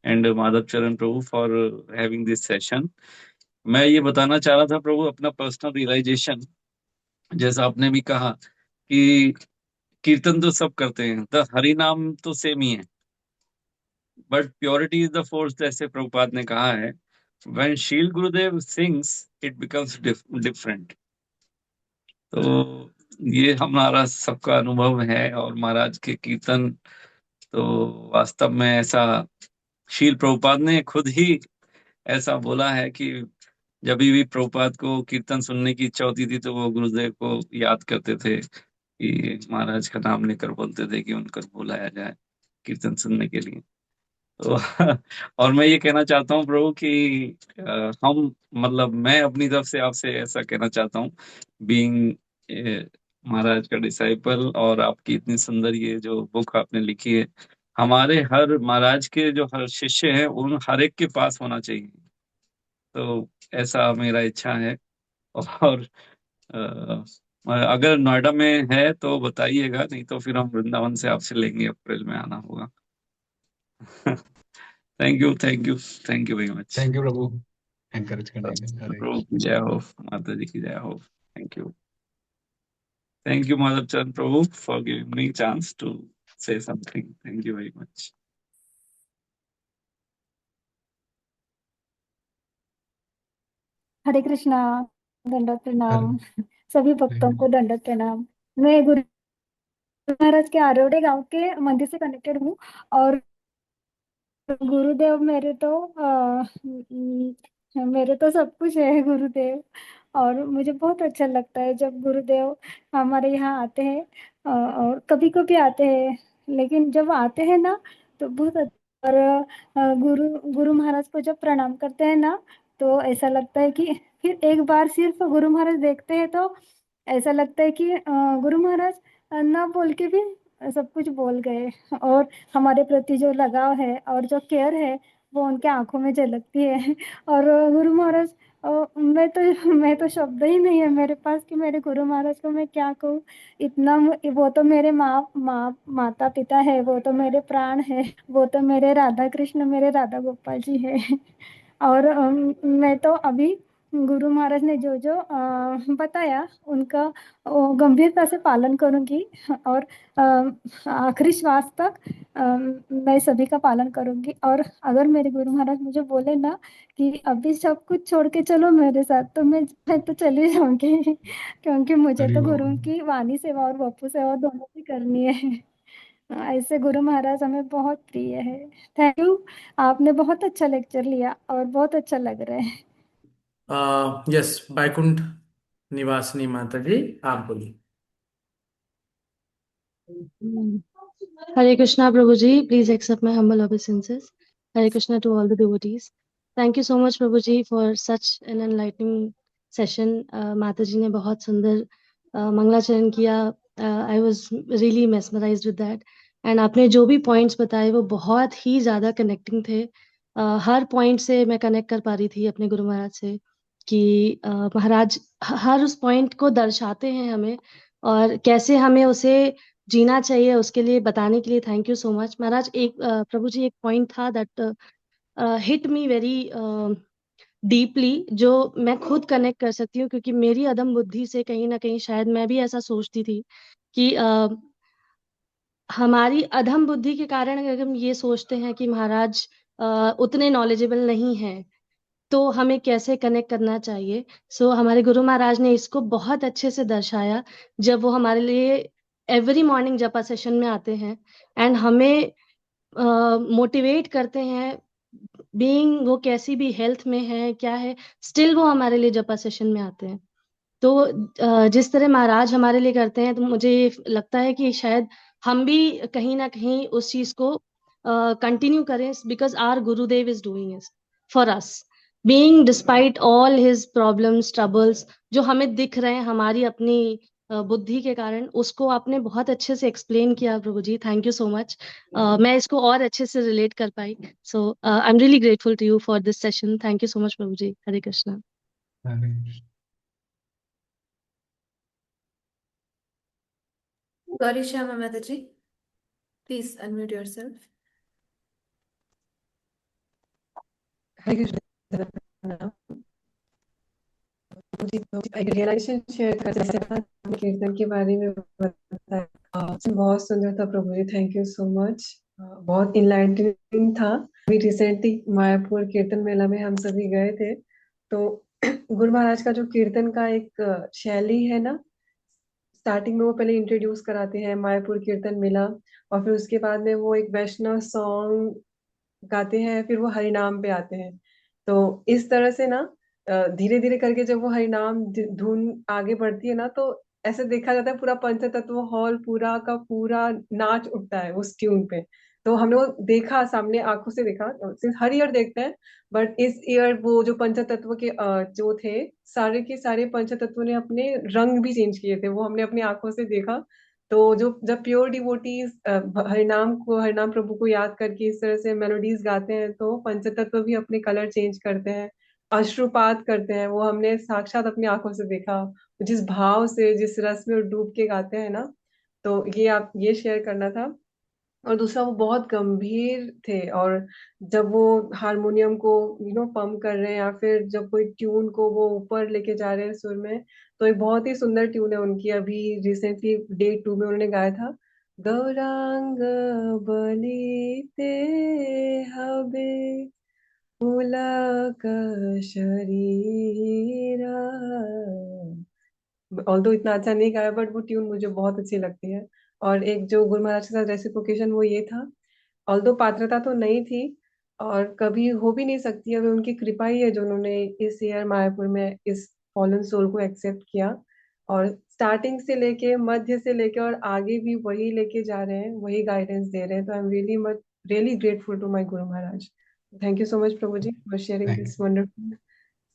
and Madhav Charan Prabhu for having this session. मैं ये बताना चाह रहा था प्रभु अपना personal realisation, जैसा आपने भी कहा कि कीर्तन तो सब करते हैं, द हरि नाम तो सेम ही है, but purity is the force, जैसे प्रभुपाद ने कहा है। व्हेन शील गुरुदेव सिंग्स इट बिकम्स डिफरेंट। तो ये हमारा सबका अनुभव है, और महाराज के कीर्तन तो वास्तव में ऐसा, शील प्रभुपाद ने खुद ही ऐसा बोला है कि जब भी प्रभुपाद को कीर्तन सुनने की इच्छा होती थी तो वो गुरुदेव को याद करते थे, कि महाराज का नाम लेकर बोलते थे कि उनकर बुलाया जाए कीर्तन सुनने के लिए। तो और मैं ये कहना चाहता हूँ प्रभु कि हम, मतलब मैं अपनी तरफ से आपसे ऐसा कहना चाहता हूँ, बीइंग महाराज का डिसाइपल, और आपकी इतनी सुंदर ये जो बुक आपने लिखी है, हमारे हर महाराज के जो हर शिष्य हैं उन हर एक के पास होना चाहिए। तो ऐसा मेरा इच्छा है। और अगर नोएडा में है तो बताइएगा, नहीं तो फिर हम वृंदावन से आपसे लेंगे, अप्रैल में आना होगा। Thank you, thank you, thank you very much. Thank you Prabhu, encourage करने के लिए। हरे प्रभु कृष्ण। की जय हो, माता जी की जय हो। Thank you, thank you Madhav Chand प्रभु for giving me chance to say something. Thank you very much. Hare Krishna. दंडवत हरे प्रणाम। सभी भक्तों को दंडवत प्रणाम। मैं गुरु महाराज के आरोड़े गांव के मंदिर से कनेक्टेड हूँ। और गुरुदेव मेरे तो सब कुछ है गुरुदेव। और मुझे बहुत अच्छा लगता है जब गुरुदेव हमारे यहाँ आते हैं। और कभी कभी आते हैं, लेकिन जब आते हैं ना तो बहुत और गुरु गुरु महाराज को जब प्रणाम करते हैं ना, तो ऐसा लगता है कि फिर एक बार सिर्फ गुरु महाराज देखते हैं तो ऐसा लगता है कि गुरु महाराज ना बोल के भी सब कुछ बोल गए। और हमारे प्रति जो लगाव है और जो केयर है वो उनके आंखों में झलकती है। और गुरु महाराज, मैं तो शब्द ही नहीं है मेरे पास कि मेरे गुरु महाराज को मैं क्या कहूँ। वो तो मेरे माता पिता है, वो तो मेरे प्राण है, वो तो मेरे राधा कृष्ण, मेरे राधा गोपाल जी है। और मैं तो अभी गुरु महाराज ने जो जो बताया उनका वो गंभीरता से पालन करूंगी। और आखिरी श्वास तक मैं सभी का पालन करूंगी। और अगर मेरे गुरु महाराज मुझे बोले ना कि अभी सब कुछ छोड़ के चलो मेरे साथ, तो मैं तो चली जाऊंगी क्योंकि मुझे अरे तो वाह। गुरु की वाणी सेवा और बप्पू सेवा दोनों भी करनी है। ऐसे गुरु महाराज हमें बहुत प्रिय है। Thank you. आपने बहुत अच्छा लेक्चर लिया और बहुत अच्छा लग रहा है। यस, बैकुंठ निवासिनी माता जी, आप बोलिए। Hare Krishna, Prabhuji. Please accept my humble obeisances. Hare Krishna to all the devotees. Thank you so much, Prabhuji, for such an enlightening session. Mataji ने बहुत सुंदर मंगलाचरण किया. I was really mesmerized with that. And आपने जो भी points बताए वो बहुत ही ज़्यादा connecting थे. हर point से मैं connect कर पा रही थी अपने गुरु महाराज से कि महाराज हर उस point को दर्शाते हैं हमें और कैसे हमें उसे जीना चाहिए, उसके लिए बताने के लिए थैंक यू सो मच महाराज। एक प्रभु जी एक पॉइंट था that hit me very deeply, जो मैं खुद कनेक्ट कर सकती हूँ क्योंकि मेरी अदम बुद्धि से कहीं ना कहीं शायद मैं भी ऐसा सोचती थी कि हमारी अधम बुद्धि के कारण अगर हम ये सोचते हैं कि महाराज उतने नॉलेजेबल नहीं हैं तो हमें कैसे कनेक्ट करना चाहिए। सो हमारे गुरु महाराज ने इसको बहुत अच्छे से दर्शाया जब वो हमारे लिए एवरी मॉर्निंग जपा सेशन में आते हैं एंड हमें मोटिवेट करते हैं। बीइंग वो कैसी भी हेल्थ में है क्या है, स्टिल वो हमारे लिए जपा सेशन में आते हैं। तो जिस तरह महाराज हमारे लिए करते हैं तो मुझे ये लगता है कि शायद हम भी कहीं ना कहीं उस चीज को कंटिन्यू करें because our Gurudev is doing it for us, being despite all his problems troubles जो हमें दिख रहे हैं हमारी अपनी बुद्धि के कारण। उसको आपने बहुत अच्छे से एक्सप्लेन किया प्रभु जी, थैंक यू सो मच। मैं इसको और अच्छे से रिलेट कर पाई। So I am really grateful to you for this session. Thank you so much प्रभु जी। हरे कृष्णा। अरे Gauri Shyama Mataji, please unmute yourself. हरे कृष्ण। मुझे एक रियलाइजेशन शेयर कर सकता हूँ कीर्तन के बारे में बताया। बहुत सुंदर था प्रभु जी, थैंक यू सो मच। बहुत इनलाइटनिंग था। अभी रिसेंटली मायापुर कीर्तन मेला में हम सभी गए थे, तो गुरु महाराज का जो कीर्तन का एक शैली है ना, स्टार्टिंग में वो पहले इंट्रोड्यूस कराते हैं मायापुर कीर्तन मेला, और फिर उसके बाद में वो एक वैष्णव सॉन्ग गाते हैं, फिर वो हरिनाम पे आते हैं। तो इस तरह से ना धीरे धीरे करके जब वो हरिनाम धुन आगे बढ़ती है ना, तो ऐसे देखा जाता है पूरा पंचतत्व हॉल पूरा का पूरा नाच उठता है उस ट्यून पे। तो हमने वो देखा, सामने आंखों से देखा। सिंस हर ईयर देखते हैं, बट इस ईयर वो जो पंचतत्व के जो थे, सारे के सारे पंचतत्व ने अपने रंग भी चेंज किए थे, वो हमने अपनी आंखों से देखा। तो जो जब प्योर डिवोटीज हरिनाम प्रभु को याद करके इस तरह से मेलोडीज गाते हैं, तो पंचतत्व भी अपने कलर चेंज करते हैं, अश्रुपात करते हैं। वो हमने साक्षात अपनी आंखों से देखा, जिस भाव से जिस रस में वो डूब के गाते हैं ना। तो ये आप ये शेयर करना था। और दूसरा, वो बहुत गंभीर थे, और जब वो हारमोनियम को पंप कर रहे हैं, या फिर जब कोई ट्यून को वो ऊपर लेके जा रहे हैं सुर में, तो एक बहुत ही सुंदर ट्यून है उनकी, अभी रिसेंटली डे 2 में उन्होंने गाया था। गौरांग बली ते हबे पुलक शरीरा। ऑल्दो इतना अच्छा नहीं गाया, बट वो ट्यून मुझे बहुत अच्छी लगती है। और एक जो गुरु महाराज के साथ रेसिप्रोकेशन वो ये था, ऑल्दो पात्रता तो नहीं थी और कभी हो भी नहीं सकती, अभी उनकी कृपा ही है जो उन्होंने इस ईयर मायापुर में इस फॉलन सोल को एक्सेप्ट किया, और स्टार्टिंग से लेके मध्य से लेके और आगे भी वही लेके जा रहे हैं, वही गाइडेंस दे रहे हैं। तो I am really grateful to my guru Maharaj. Thank you so much प्रभु जी for sharing thank this wonderful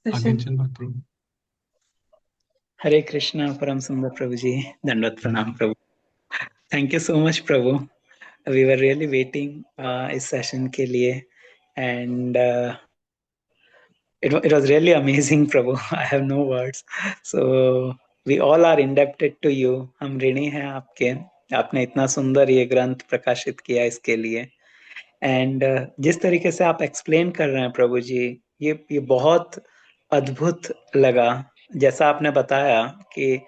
आगे सेशन। चल प्रभु। हरे कृष्णा परम सुंदर प्रभु जी, दंडवत प्रणाम प्रभु। थैंक यू सो मच प्रभु, वी वर रियली वेटिंग इस सेशन के लिए and it was really amazing प्रभु, I have no words, so we all are indebted to you। हम ऋणी हैं आपके, आपने इतना सुंदर ये ग्रंथ प्रकाशित किया इसके लिए। एंड जिस तरीके से आप एक्सप्लेन कर रहे हैं प्रभु जी, ये बहुत अद्भुत लगा। जैसा आपने बताया कि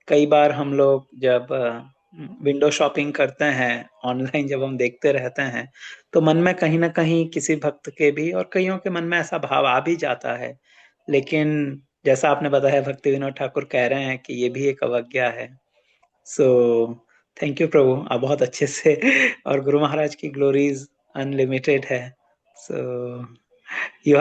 कई बार हम लोग जब विंडो शॉपिंग करते हैं ऑनलाइन, जब हम देखते रहते हैं तो मन में कहीं ना कहीं किसी भक्त के भी और कईयों के मन में ऐसा भाव आ भी जाता है। लेकिन जैसा आपने बताया, भक्ति विनोद ठाकुर कह रहे हैं कि ये भी एक अवज्ञा है। सो थैंक यू प्रभु, आप बहुत अच्छे से और गुरु महाराज की ग्लोरीज अनलिमिटेड है। So you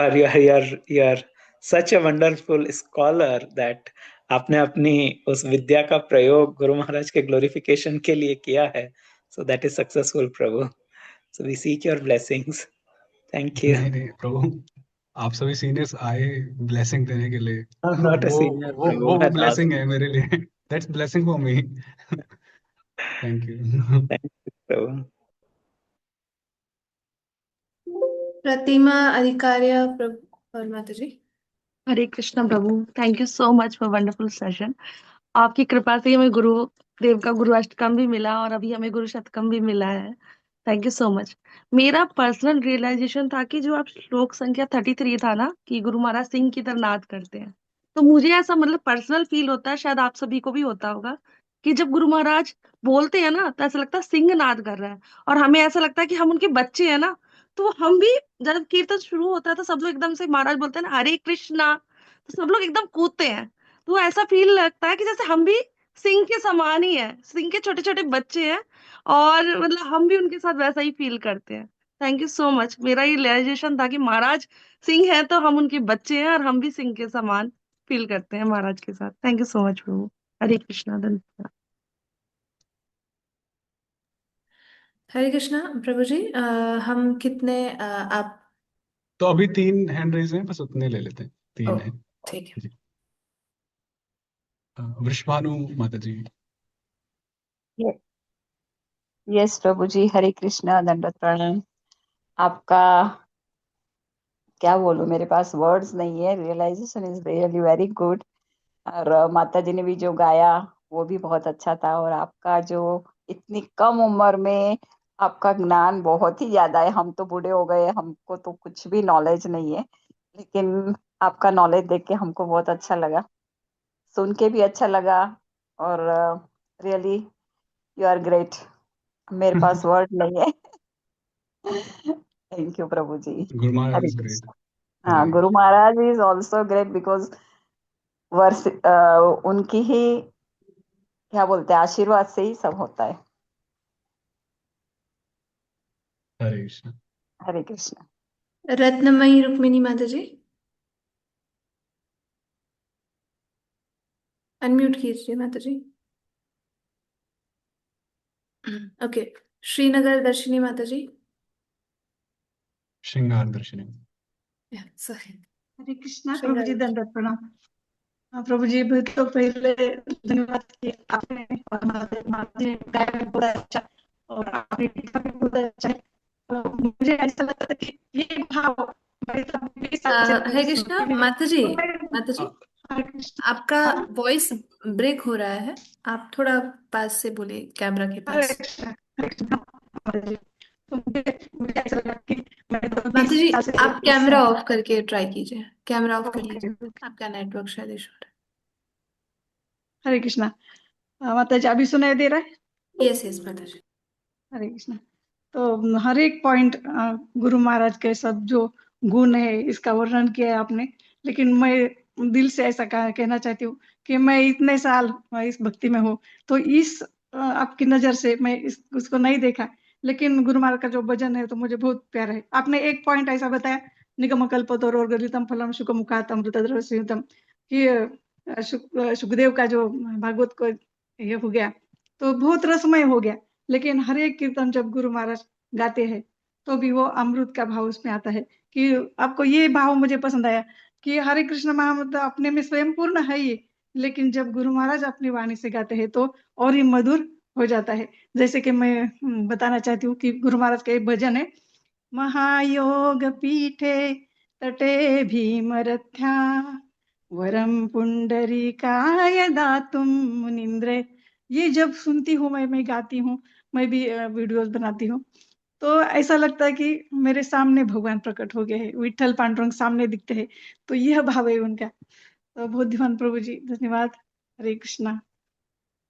are such a wonderful scholar that आपने अपनी उस विद्या का प्रयोग गुरु महाराज के ग्लोरिफिकेशन के लिए किया है। सो दैट इज सक्सेसफुल प्रभु। So we seek your blessings. Thank you. नहीं नहीं प्रभु, आप सभी सीनियर्स आए ब्लेसिंग देने के लिए। आई एम नॉट अ वो सीनियर वो प्रभु, वो मैं लास्ट। ब्लेसिंग है मेरे लिए। That's blessing for me. Thank you. Thank you प्रभु। प्रतिमा अधिकार्य प्रभु और माता जी। हरे कृष्णा प्रभु, thank you so much for wonderful session. आपकी कृपा से ही हमें गुरुदेव का गुरु अष्टकम भी मिला और अभी हमें गुरु शतकम भी मिला है। Thank you so much. मेरा पर्सनल रियलाइजेशन था कि जो आप श्लोक संख्या 33 था ना, कि गुरु महाराज सिंह की तरह नाद करते हैं, तो मुझे ऐसा मतलब पर्सनल फील होता है, शायद आप सभी को भी होता होगा, कि जब गुरु महाराज बोलते हैं ना तो ऐसा लगता है सिंह नाद कर रहा है, और हमें ऐसा लगता है कि हम उनके बच्चे हैं ना। तो हम भी, जब कीर्तन शुरू होता है तो सब लोग एकदम से महाराज बोलते हैं ना हरे कृष्णा, तो सब लोग एकदम कूदते हैं। तो ऐसा फील लगता है कि जैसे हम भी सिंह के समान ही है, सिंह के छोटे छोटे बच्चे हैं, और मतलब हम भी उनके साथ वैसा ही फील करते हैं। Thank you so much. मेरा ये रियलाइजेशन था कि महाराज सिंह है तो हम उनके बच्चे हैं, और हम भी सिंह के समान फील करते हैं महाराज के साथ। थैंक यू सो मच प्रभु। हरे कृष्णा, धन्यवाद। हरे कृष्णा प्रभु जी। हम कितने आप। तो अभी 3 हैंड रेज हैं, बस उतने ले लेते हैं। ओ 3 हैं ठीक है। जी। वृषभानु माता जी। यस प्रभु जी, हरे कृष्णा, दंडवत प्रणाम। आपका क्या बोलूं, मेरे पास वर्ड्स नहीं है। Realization is really very good. और माता जी ने भी जो गाया वो भी बहुत अच्छा था। और आपका जो इतनी कम उम्र में आपका ज्ञान बहुत ही ज्यादा है। हम तो बूढ़े हो गए, हमको तो कुछ भी नॉलेज नहीं है, लेकिन आपका नॉलेज देख के हमको बहुत अच्छा लगा, सुन के भी अच्छा लगा। और रियली यू आर ग्रेट। मेरे पास वर्ड नहीं है। Thank you Prabhu ji. Guru Maharaj Hare is great. Krishna. हरे हाँ, Guru Maharaj is also great because वर्ष उनकी ही क्या बोलते हैं, आशीर्वाद से ही सब होता है। हरे कृष्ण। हरे कृष्ण। रत्नमयी रुक्मिणी माता जी, अनम्यूट कीजिए माता जी। ओके। श्रीनगर दर्शिनी माता जी। श्रृंगार दर्शनी। सॉरी। हरे कृष्णा प्रभु जी, श्रृंगार। दंडवत प्रणाम। प्रभु जी, भी तो पहले धन्यवाद कि आपने और माता जी ने गाया भी बहुत अच्छा, और आपने लिखा भी बहुत अच्छा है। तो मुझे ऐसा लगता था कि ये भाव मेरे साथ भी साथ से हरे कृष्णा माता जी। माता जी, हरे कृष्णा। आपका हाँ, वॉइस ब्रेक हो रहा है। आप थोड़ा पास से बोलिए, कैमरा के हरे पास। कृष्णा, हरे कृष्णा माता जी। तो मुझे ऐसा लगा कि मैं तो माता 20 जी, साल से आप इस कैमरा ऑफ करके ट्राई कीजिए, कैमरा ऑफ कर लीजिए। ओके। आपका नेटवर्क शायद इशू हो हरे कृष्णा। माता जी, अभी सुनाई दे रहा है? रहा है। यस यस माता जी। हरे कृष्णा। तो हर एक पॉइंट गुरु महाराज के सब जो गुण है इसका वर्णन किया है आपने। लेकिन मैं दिल से ऐसा कहना चाहती हूँ कि मैं इतने साल इस भक्ति में हूँ, तो इस आपकी नजर से मैं उसको नहीं देखा। लेकिन गुरु महाराज का जो भजन है तो मुझे बहुत प्यारा है। आपने एक पॉइंट ऐसा बताया, निगम कल्पतरोर्गलितम फलम शुकमुखात अमृतद्रवसंयुतम, कि सुखदेव का जो भागवत को ये हो गया तो बहुत रसमय हो गया। लेकिन हर एक कीर्तन जब गुरु महाराज गाते हैं तो भी वो अमृत का भाव उसमें आता है। कि आपको ये भाव मुझे पसंद आया कि हरे कृष्ण महामंत्र अपने में स्वयं पूर्ण है ही, लेकिन जब गुरु महाराज अपनी वाणी से गाते हैं तो और ही मधुर हो जाता है। जैसे कि मैं बताना चाहती हूँ कि गुरु महाराज का एक भजन है, महायोग पीठे तटे भीमरथ्या वरम पुंडरीकाय दातुम मुनिंद्र। ये जब सुनती हूँ मैं गाती हूँ, मैं भी वीडियोस बनाती हूँ, तो ऐसा लगता है कि मेरे सामने भगवान प्रकट हो गए हैं, विठल पांडुरंग सामने दिखते हैं। तो यह भाव है उनका। तो बहुत धन्यवाद प्रभु जी, धन्यवाद। हरे कृष्णा।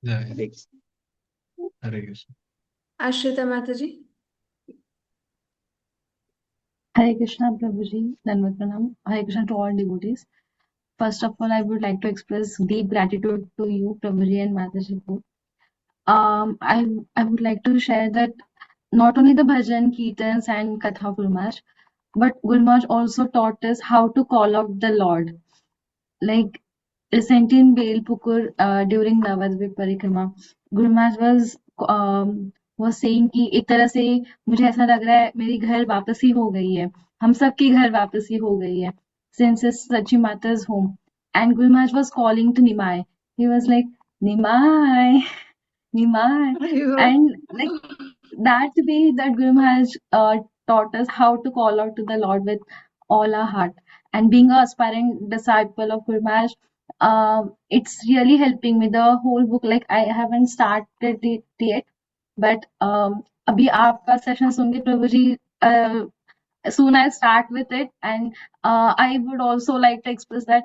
जय हरे कृष्णा। हरे कृष्ण। आश्रिता माता जी। Hare Krishna, Prabhuji, Dandavat Pranam. Hare Krishna to all devotees. First of all, I would like to express deep gratitude to you, Prabhuji and Mataji both. I would like to share that not only the bhajan, kirtans, and katha Gurmaj, but Gurmaj also taught us how to call out the Lord. Like recently in Belpukur, during Navadvip Parikrama, Gurmaj was saying कि एक तरह से मुझे ऐसा लग रहा है मेरी घर वापसी हो गई है, हम सबकी घर वापसी हो गई है, since it's Sachi Mata's home. And Gurmaj was calling to Nimai. He was like, Nimai, Nimai. And like that way that Guru Maharaj taught us how to call out to the Lord with all our heart. And being a aspiring disciple of Guru Maharaj, it's really helping me. The whole book, like I haven't started it yet, but अभी आपका session सुन के प्रभु जी soon I'll start with it, and I would also like to express that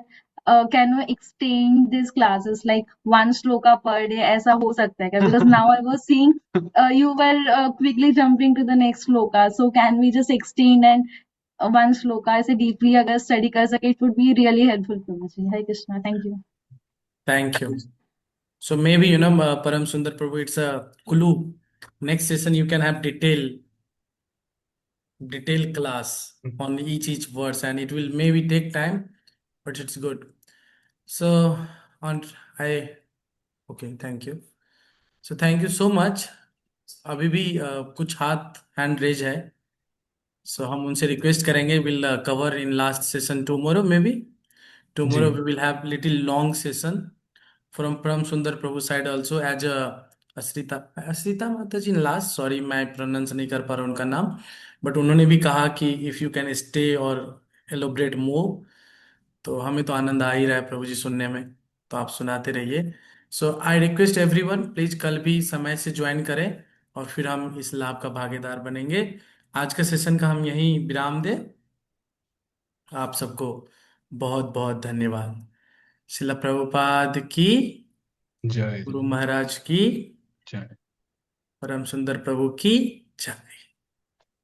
can we extend these classes like one shloka per day? ऐसा हो सकता है क्या? Because now I was seeing you were quickly jumping to the next shloka, so can we just extend and one shloka ऐसे deeply अगर study कर सके, it would be really helpful for me. Hare Krishna, thank you. Thank you. So maybe, Param Sundar Prabhu, it's a clue. Next session you can have detailed class on each verse, and it will maybe take time, but it's good. So on okay, thank you. So thank you so much. अभी भी कुछ हाथ hand raise है, सो हम उनसे request करेंगे, will cover in last session tomorrow, maybe जी tomorrow we will have little long session from Param Sundar Prabhu side also, as Asrita माता जी लास्ट, सॉरी मैं प्रोनाउंस नहीं कर पा रहा उनका नाम, बट उन्होंने भी कहा कि इफ यू कैन स्टे और एलोबरेट मोर, तो हमें तो आनंद आ ही रहा है प्रभु जी सुनने में, तो आप सुनाते रहिए। सो आई रिक्वेस्ट एवरीवन, प्लीज कल भी समय से ज्वाइन करें और फिर हम इस लाभ का भागीदार बनेंगे। आज का सेशन का हम यहीं विराम दें। आप सबको बहुत बहुत धन्यवाद। शिला प्रभुपाद की जय गुरु महाराज की जय। परम सुंदर प्रभु की जय।